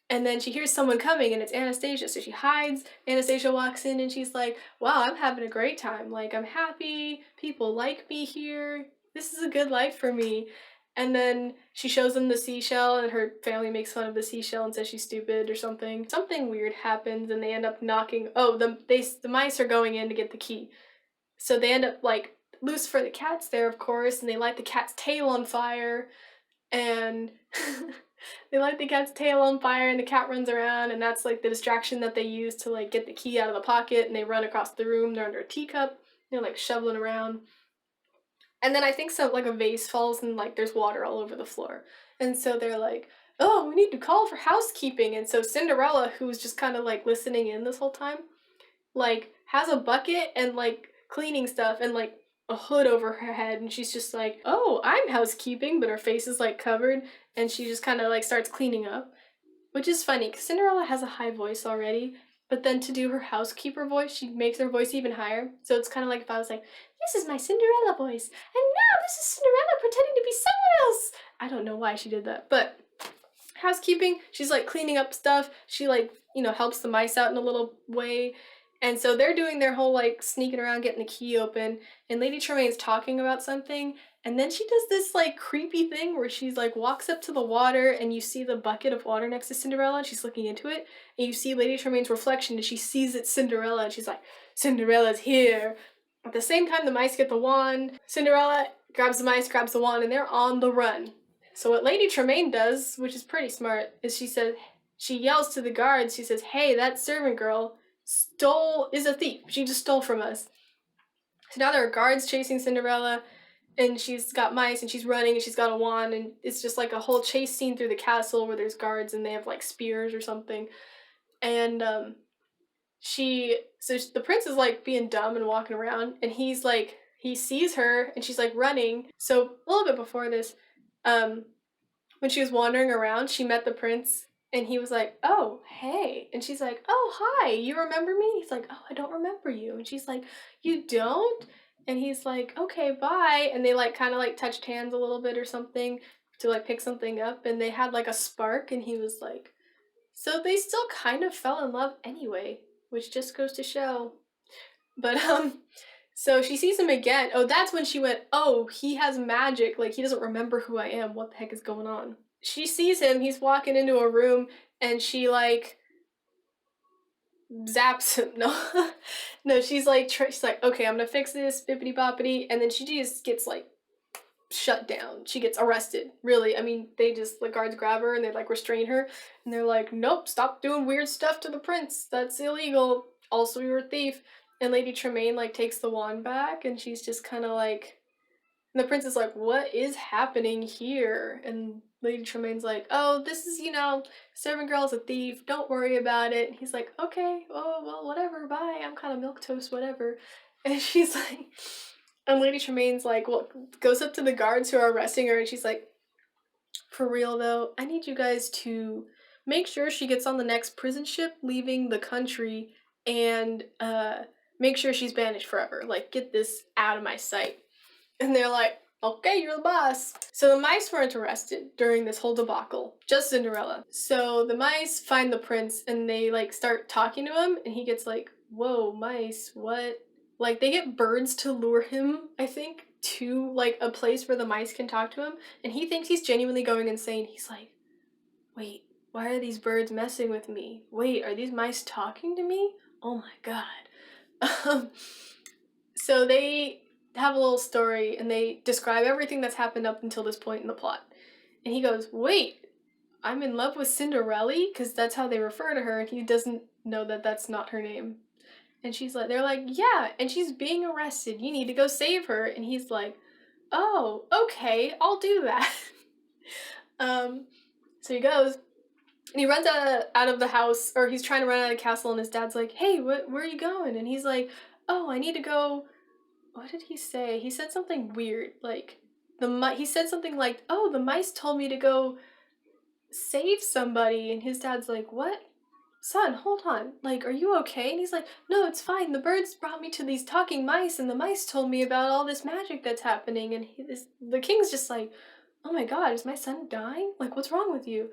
And then she hears someone coming, and it's Anastasia, so she hides. Anastasia walks in, and she's like, wow, I'm having a great time. Like, I'm happy. People like me here. This is a good life for me. And then she shows them the seashell, and her family makes fun of the seashell and says she's stupid or something. Something weird happens, and they end up knocking. Oh, the mice are going in to get the key. So they end up, like, Lucifer the cat's there, of course, and they light the cat's tail on fire. And they light the cat's tail on fire, and the cat runs around, and that's like the distraction that they use to like get the key out of the pocket, and they run across the room. They're under a teacup. They're like shoveling around. And then I think so like a vase falls and like there's water all over the floor. And so they're like, "Oh, we need to call for housekeeping." And so Cinderella, who's just kind of like listening in this whole time, like has a bucket and like cleaning stuff and like a hood over her head, and she's just like, "Oh, I'm housekeeping," but her face is like covered, and she just kind of like starts cleaning up, which is funny because Cinderella has a high voice already, but then to do her housekeeper voice, she makes her voice even higher. So it's kind of like if I was like, "This is my Cinderella voice, and now this is Cinderella pretending to be someone else." I don't know why she did that, but housekeeping, she's like cleaning up stuff. She like, helps the mice out in a little way. And so they're doing their whole like sneaking around getting the key open, and Lady Tremaine's talking about something, and then she does this like creepy thing where she's like walks up to the water, and you see the bucket of water next to Cinderella and she's looking into it, and you see Lady Tremaine's reflection and she sees it's Cinderella and she's like, "Cinderella's here." At the same time the mice get the wand, Cinderella grabs the mice, grabs the wand, and they're on the run. So what Lady Tremaine does, which is pretty smart, is she yells to the guards, she says, "Hey, that servant girl is a thief. She just stole from us." So now there are guards chasing Cinderella, and she's got mice, and she's running, and she's got a wand, and it's just like a whole chase scene through the castle where there's guards, and they have like spears or something. And the prince is like being dumb and walking around, and he sees her, and she's like running. So a little bit before this, when she was wandering around, she met the prince, and he was like, "Oh, hey." And she's like, "Oh, hi, you remember me?" He's like, "Oh, I don't remember you." And she's like, "You don't?" And he's like, "Okay, bye." And they like kind of like touched hands a little bit or something to like pick something up, and they had like a spark, and he was like, so they still kind of fell in love anyway, which just goes to show. But so she sees him again. Oh, that's when she went, "Oh, he has magic. Like, he doesn't remember who I am. What the heck is going on?" She sees him. He's walking into a room, and she, like, zaps him. No. No, she's like, "Okay, I'm gonna fix this, bippity boppity." And then she just gets, like, shut down. She gets arrested. Really. I mean, the guards grab her, and they, like, restrain her. And they're like, "Nope, stop doing weird stuff to the prince. That's illegal. Also, you're a thief." And Lady Tremaine, like, takes the wand back, and she's just kind of like, and the prince is like, "What is happening here?" And Lady Tremaine's like, "Oh, this is, servant girl's a thief. Don't worry about it." And he's like, "Okay, oh, well, whatever, bye. I'm kind of milquetoast, whatever." And she's like, and Lady Tremaine's like, well, goes up to the guards who are arresting her, and she's like, "For real, though, I need you guys to make sure she gets on the next prison ship leaving the country, and, make sure she's banished forever. Like, get this out of my sight." And they're like, "Okay, you're the boss." So the mice weren't arrested during this whole debacle, just Cinderella. So the mice find the prince, and they, like, start talking to him, and he gets like, "Whoa, mice, what?" Like, they get birds to lure him, I think, to, like, a place where the mice can talk to him, and he thinks he's genuinely going insane. He's like, "Wait, why are these birds messing with me? Wait, are these mice talking to me? Oh my god." So they have a little story, and they describe everything that's happened up until this point in the plot. And he goes, "Wait, I'm in love with Cinderella?" Because that's how they refer to her, and he doesn't know that that's not her name. And they're like, "Yeah, and she's being arrested. You need to go save her." And he's like, "Oh, okay, I'll do that." So he goes, and he runs out of the house, or he's trying to run out of the castle, and his dad's like, "Hey, where are you going?" And he's like, "Oh, I need to go." What did he say? He said something weird, like, he said something like, "Oh, the mice told me to go save somebody." And his dad's like, "What? Son, hold on. Like, are you okay?" And he's like, "No, it's fine. The birds brought me to these talking mice, and the mice told me about all this magic that's happening." And the king's just like, "Oh my god, is my son dying? Like, what's wrong with you?"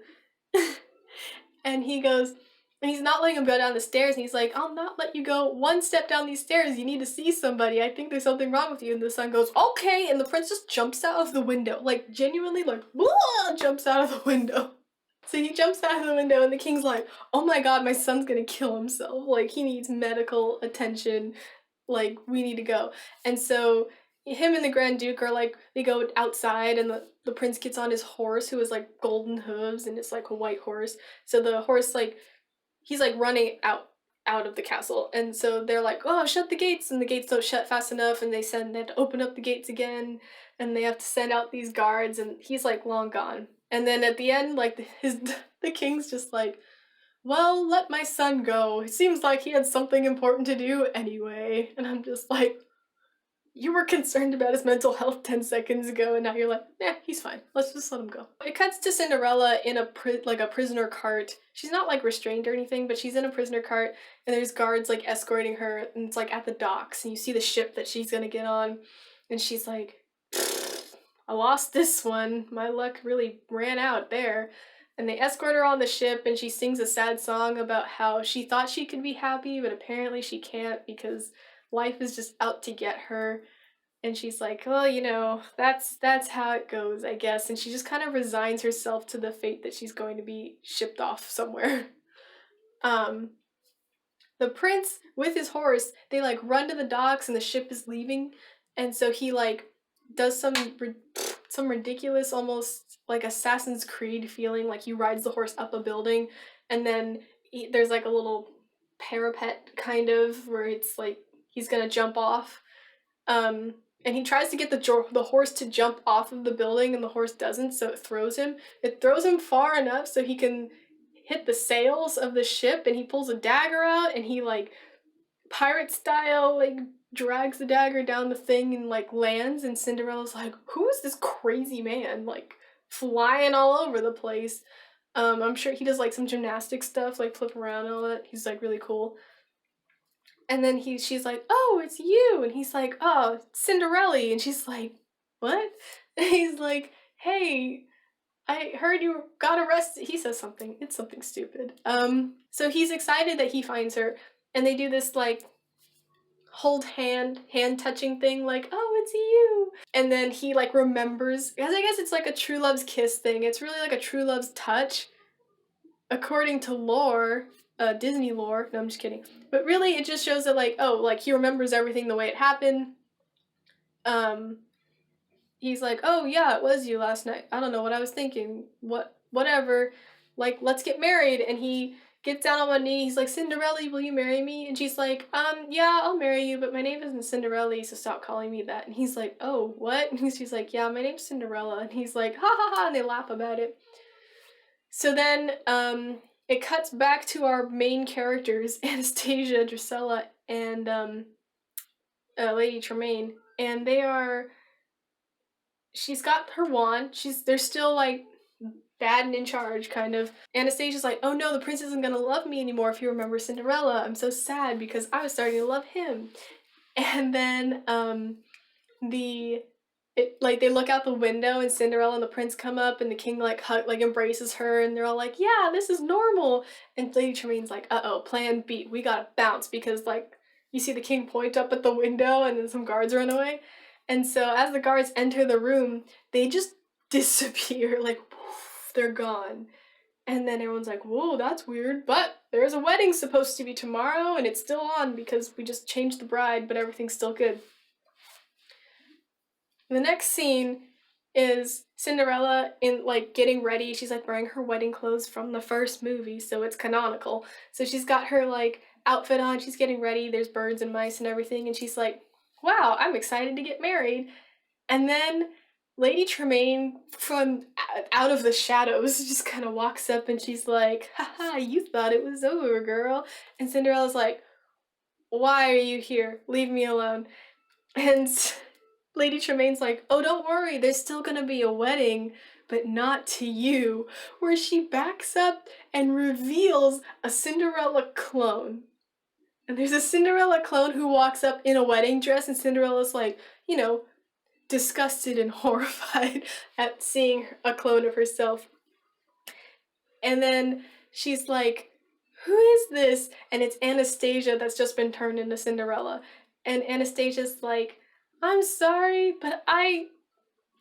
And he goes, and he's not letting him go down the stairs, and he's like, "I'll not let you go one step down these stairs. You need to see somebody. I think there's something wrong with you." And the son goes, "Okay," and the prince just jumps out of the window, like, genuinely, like, jumps out of the window. So he jumps out of the window, and the king's like, "Oh my god, my son's gonna kill himself. Like, he needs medical attention. Like, we need to go." And so him and the Grand Duke are like, they go outside, and the prince gets on his horse, who has like golden hooves, and it's like a white horse. So the horse, like, he's like running out, out of the castle. And so they're like, "Oh, shut the gates," and the gates don't shut fast enough, and they have to open up the gates again, and they have to send out these guards, and he's like long gone. And then at the end, like the king's just like, "Well, let my son go. It seems like he had something important to do anyway." And I'm just like, you were concerned about his mental health 10 seconds ago, and now you're like, "Eh, he's fine. Let's just let him go." It cuts to Cinderella in a like a prisoner cart. She's not like restrained or anything, but she's in a prisoner cart, and there's guards like escorting her, and it's like at the docks, and you see the ship that she's gonna get on, and she's like, "I lost this one. My luck really ran out there." And they escort her on the ship, and she sings a sad song about how she thought she could be happy, but apparently she can't because life is just out to get her. And she's like, "Well, that's how it goes, I guess." And she just kind of resigns herself to the fate that she's going to be shipped off somewhere. Um, the prince with his horse, they like run to the docks and the ship is leaving, and so he like does some ridiculous, almost like Assassin's Creed feeling, like he rides the horse up a building, and then there's like a little parapet kind of where it's like he's gonna jump off. Um, and he tries to get the horse to jump off of the building, and the horse doesn't, so it throws him. It throws him far enough so he can hit the sails of the ship, and he pulls a dagger out, and he like pirate style like drags the dagger down the thing and like lands. And Cinderella's like, "Who is this crazy man like flying all over the place?" I'm sure he does like some gymnastic stuff, like flip around and all that. He's like really cool. And then she's like, "Oh, it's you." And he's like, "Oh, Cinderella." And she's like, "What?" And he's like, "Hey, I heard you got arrested." He says something. It's something stupid. So he's excited that he finds her, and they do this like hold hand touching thing, like, "Oh, it's you." And then he like remembers, because I guess it's like a true love's kiss thing. It's really like a true love's touch, according to lore, Disney lore. No, I'm just kidding. But really, it just shows that like, oh, like he remembers everything the way it happened. Um, he's like, "Oh yeah, it was you last night. I don't know what I was thinking. Whatever. Like, let's get married." And he gets down on one knee. He's like, "Cinderella, will you marry me?" And she's like, Yeah, I'll marry you, but my name isn't Cinderella, so stop calling me that." And he's like, "Oh, what?" And she's like, "Yeah, my name's Cinderella." And he's like, "Ha ha ha," and they laugh about it. So then, it cuts back to our main characters, Anastasia, Drusilla, and Lady Tremaine, and she's got her wand. They're still like bad and in charge, kind of. Anastasia's like, "Oh no, the prince isn't gonna love me anymore if you remember Cinderella. I'm so sad because I was starting to love him." And then they look out the window, and Cinderella and the prince come up, and the king like embraces her, and they're all like, "Yeah, this is normal." And Lady Tremaine's like, "Uh-oh, plan B. We gotta bounce," because like you see the king point up at the window, and then some guards run away. And so as the guards enter the room, they just disappear, like poof, they're gone. And then everyone's like, "Whoa, that's weird." But there's a wedding supposed to be tomorrow, and it's still on because we just changed the bride, but everything's still good. The next scene is Cinderella in like getting ready. She's like wearing her wedding clothes from the first movie, so it's canonical. So she's got her like outfit on, she's getting ready, there's birds and mice and everything, and she's like, "Wow, I'm excited to get married." And then Lady Tremaine from out of the shadows just kind of walks up, and she's like, "Haha, you thought it was over, girl." And Cinderella's like, "Why are you here? Leave me alone." And Lady Tremaine's like, "Oh, don't worry, there's still gonna be a wedding, but not to you," where she backs up and reveals a Cinderella clone. And there's a Cinderella clone who walks up in a wedding dress, and Cinderella's like, disgusted and horrified at seeing a clone of herself. And then she's like, "Who is this?" And it's Anastasia that's just been turned into Cinderella. And Anastasia's like, "I'm sorry, but I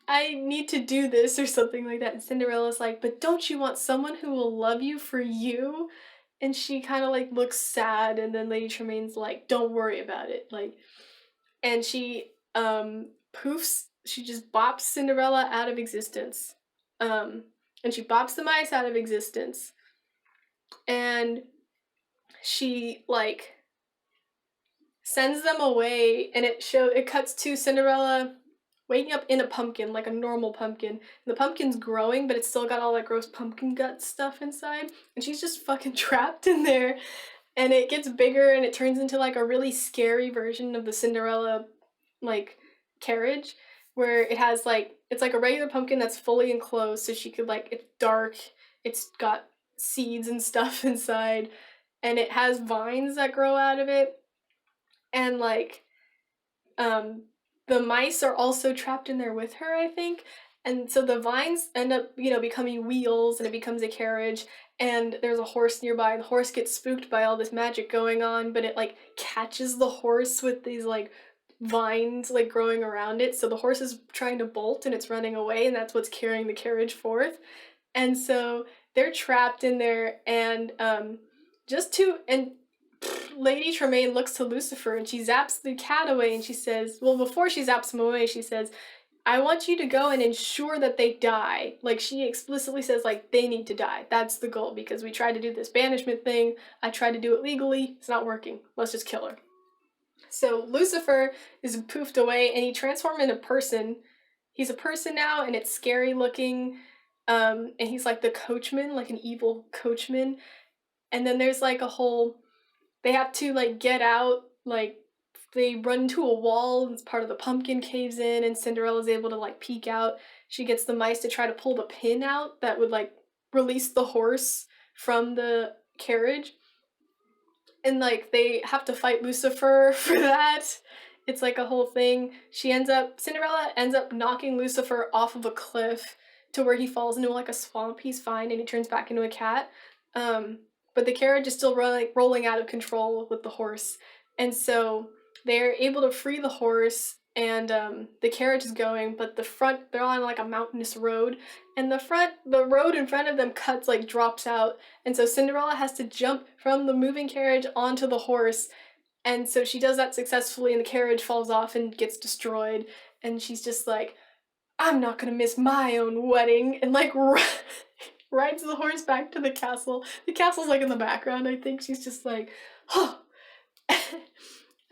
need to do this," or something like that. And Cinderella's like, "But don't you want someone who will love you for you?" And she kind of like looks sad, and then Lady Tremaine's like, "Don't worry about it." Like, and she poofs, she just bops Cinderella out of existence. And she bops the mice out of existence. And she like sends them away, and it cuts to Cinderella waking up in a pumpkin, like a normal pumpkin. And the pumpkin's growing, but it's still got all that gross pumpkin gut stuff inside, and she's just fucking trapped in there. And it gets bigger, and it turns into like a really scary version of the Cinderella like carriage, where it has like it's like a regular pumpkin that's fully enclosed, so she could like it's dark, it's got seeds and stuff inside, and it has vines that grow out of it, and like um the mice are also trapped in there with her, I think. And so the vines end up, becoming wheels, and it becomes a carriage, and there's a horse nearby, and the horse gets spooked by all this magic going on, but it like catches the horse with these like vines like growing around it. So the horse is trying to bolt and it's running away, and that's what's carrying the carriage forth. And so they're trapped in there, and just to and Lady Tremaine looks to Lucifer, and she zaps the cat away, and she says, well, before she zaps him away, she says, I want you to go and ensure that they die. Like, she explicitly says, like, they need to die. That's the goal, because we tried to do this banishment thing. I tried to do it legally. It's not working. Let's just kill her. So Lucifer is poofed away, and he transforms into a person. He's a person now, and it's scary looking. And he's like the coachman, like an evil coachman. And then there's like a whole... They have to like get out, like they run into a wall, and part of the pumpkin caves in, and Cinderella's able to like peek out. She gets the mice to try to pull the pin out that would like release the horse from the carriage. And like they have to fight Lucifer for that. It's like a whole thing. Cinderella ends up knocking Lucifer off of a cliff to where he falls into like a swamp. He's fine, and he turns back into a cat. But the carriage is still rolling out of control with the horse. And so they're able to free the horse, and the carriage is going, but they're on like a mountainous road, and the road in front of them drops out. And so Cinderella has to jump from the moving carriage onto the horse. And so she does that successfully, and the carriage falls off and gets destroyed. And she's just like, I'm not gonna miss my own wedding, and like rides the horse back to the castle. The castle's like in the background, I think. She's just like, oh. I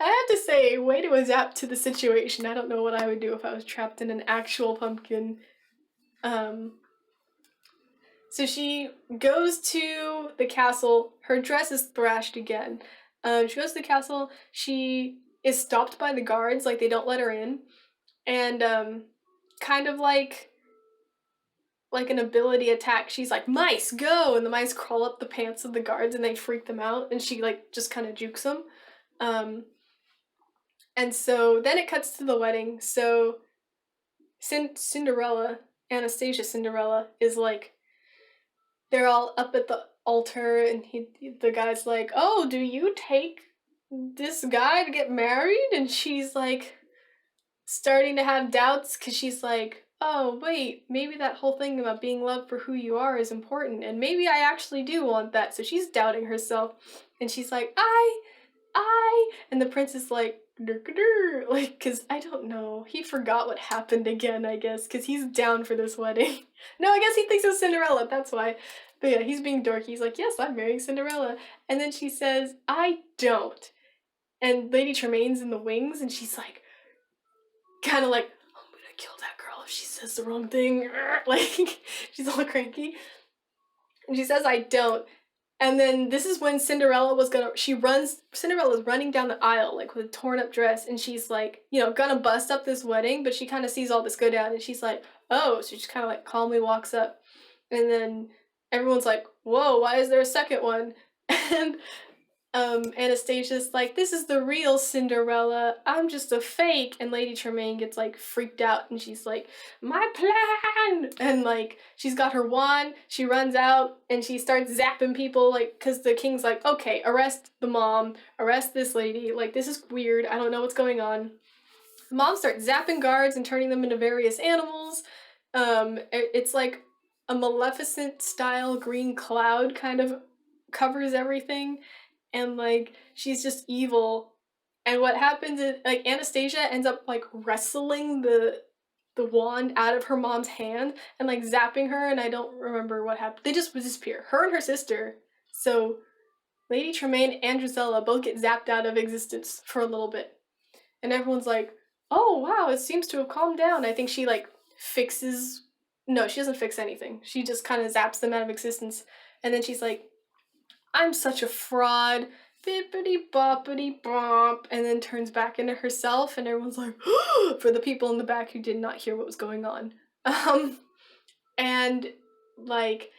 have to say, way to adapt to the situation. I don't know what I would do if I was trapped in an actual pumpkin. So she goes to the castle. Her dress is thrashed again. She goes to the castle. She is stopped by the guards, like they don't let her in. And kind of like an ability attack, she's like, mice, go! And the mice crawl up the pants of the guards, and they freak them out, and she like just kind of jukes them. And so then it cuts to the wedding. So Cinderella, Anastasia Cinderella, is like, they're all up at the altar, and the guy's like, oh, do you take this guy to get married? And she's like starting to have doubts, because she's like, oh, wait, maybe that whole thing about being loved for who you are is important, and maybe I actually do want that. So she's doubting herself, and she's like, and the prince is like, like, because I don't know, he forgot what happened again, I guess, because he's down for this wedding. No, I guess he thinks it's Cinderella, that's why. But yeah, he's being dorky. He's like, yes, I'm marrying Cinderella. And then she says, I don't. And Lady Tremaine's in the wings, and she's like, kind of like, I'm gonna kill that girl if she says the wrong thing. Like, she's all cranky. And she says, I don't. And then this is when Cinderella's running down the aisle, like, with a torn up dress, and she's like, gonna bust up this wedding, but she kind of sees all this go down, and she's like, oh, so she just kind of like calmly walks up. And then everyone's like, whoa, why is there a second one? And Anastasia's like, this is the real Cinderella, I'm just a fake. And Lady Tremaine gets like freaked out, and she's like, my plan! And like, she's got her wand, she runs out, and she starts zapping people, like, because the king's like, okay, arrest the mom, arrest this lady, like, this is weird, I don't know what's going on. The mom starts zapping guards and turning them into various animals. It's like a Maleficent style green cloud kind of covers everything. And like, she's just evil. And what happens is, like, Anastasia ends up like wrestling the wand out of her mom's hand and like zapping her, and I don't remember what happened. They just disappear. Her and her sister. So Lady Tremaine and Drizella both get zapped out of existence for a little bit. And everyone's like, oh wow, it seems to have calmed down. I think she like fixes, no, she doesn't fix anything. She just kind of zaps them out of existence. And then she's like, I'm such a fraud, bippity boppity bop, and then turns back into herself, and everyone's like, for the people in the back who did not hear what was going on. And like,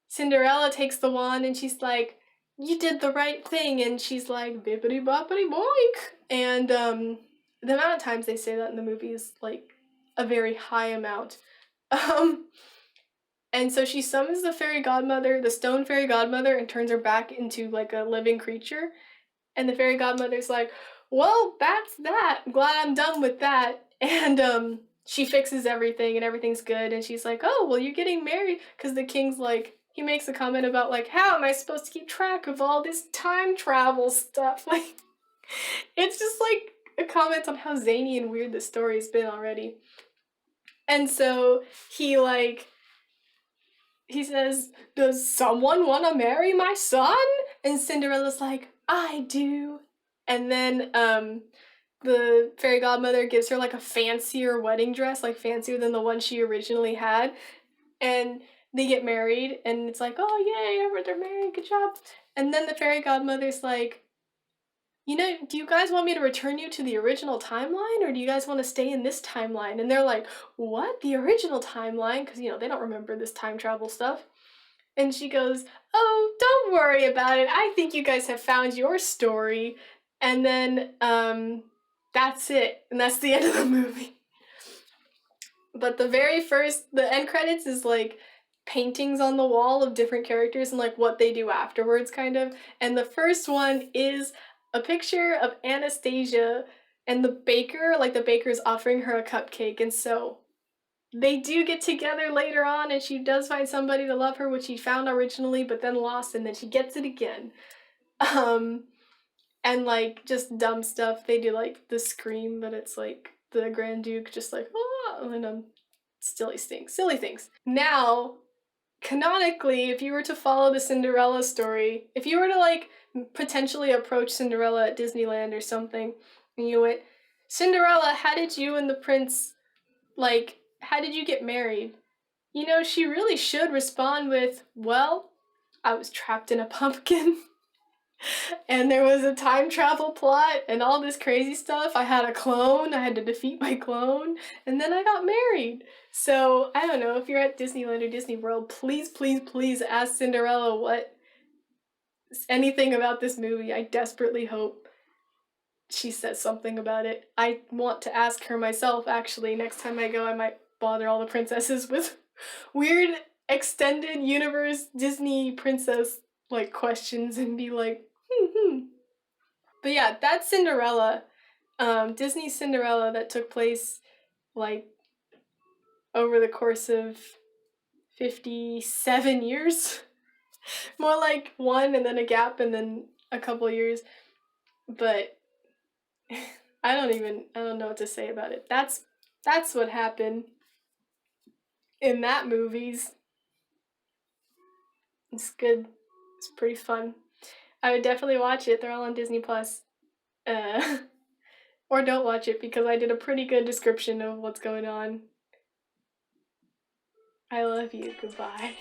Cinderella takes the wand and she's like, you did the right thing, and she's like, bippity boppity boink. And the amount of times they say that in the movie is like a very high amount. And so she summons the fairy godmother, the stone fairy godmother, and turns her back into like a living creature. And the fairy godmother's like, well, that's that. I'm glad I'm done with that. And she fixes everything and everything's good. And she's like, oh, well, you're getting married. Because the king's like, he makes a comment about like, how am I supposed to keep track of all this time travel stuff? Like, it's just like a comment on how zany and weird this story's been already. And so he says, does someone want to marry my son? And Cinderella's like, I do. And then the fairy godmother gives her like a fancier wedding dress, like fancier than the one she originally had. And they get married, and it's like, oh yay, they're married, good job. And then the fairy godmother's like, you know, do you guys want me to return you to the original timeline, or do you guys want to stay in this timeline? And they're like, what? The original timeline? Because, you know, they don't remember this time travel stuff. And she goes, oh, don't worry about it. I think you guys have found your story. And then, that's it. And that's the end of the movie. But the end credits is like paintings on the wall of different characters and like what they do afterwards, kind of. And the first one is a picture of Anastasia and the baker, like the baker's offering her a cupcake. And so they do get together later on, and she does find somebody to love her, which she found originally but then lost, and then she gets it again. And like just dumb stuff. They do like the scream, but it's like the Grand Duke just like, oh, and silly things. Now, canonically, if you were to follow the Cinderella story, if you were to like potentially approach Cinderella at Disneyland or something, and you went, Cinderella, how did you and the prince, like, how did you get married? You know, she really should respond with, well, I was trapped in a pumpkin. And there was a time travel plot and all this crazy stuff. I had a clone, I had to defeat my clone, and then I got married. So, I don't know, if you're at Disneyland or Disney World, please, please, please ask Cinderella anything about this movie. I desperately hope she says something about it. I want to ask her myself, actually. Next time I go, I might bother all the princesses with weird extended universe Disney princess like questions and be like, But yeah, that's Cinderella. Disney Cinderella that took place like over the course of 57 years. More like one and then a gap and then a couple years. But I don't know what to say about it. That's what happened in that movies. It's good. It's pretty fun. I would definitely watch it. They're all on Disney Plus. Or don't watch it, because I did a pretty good description of what's going on. I love you. Goodbye.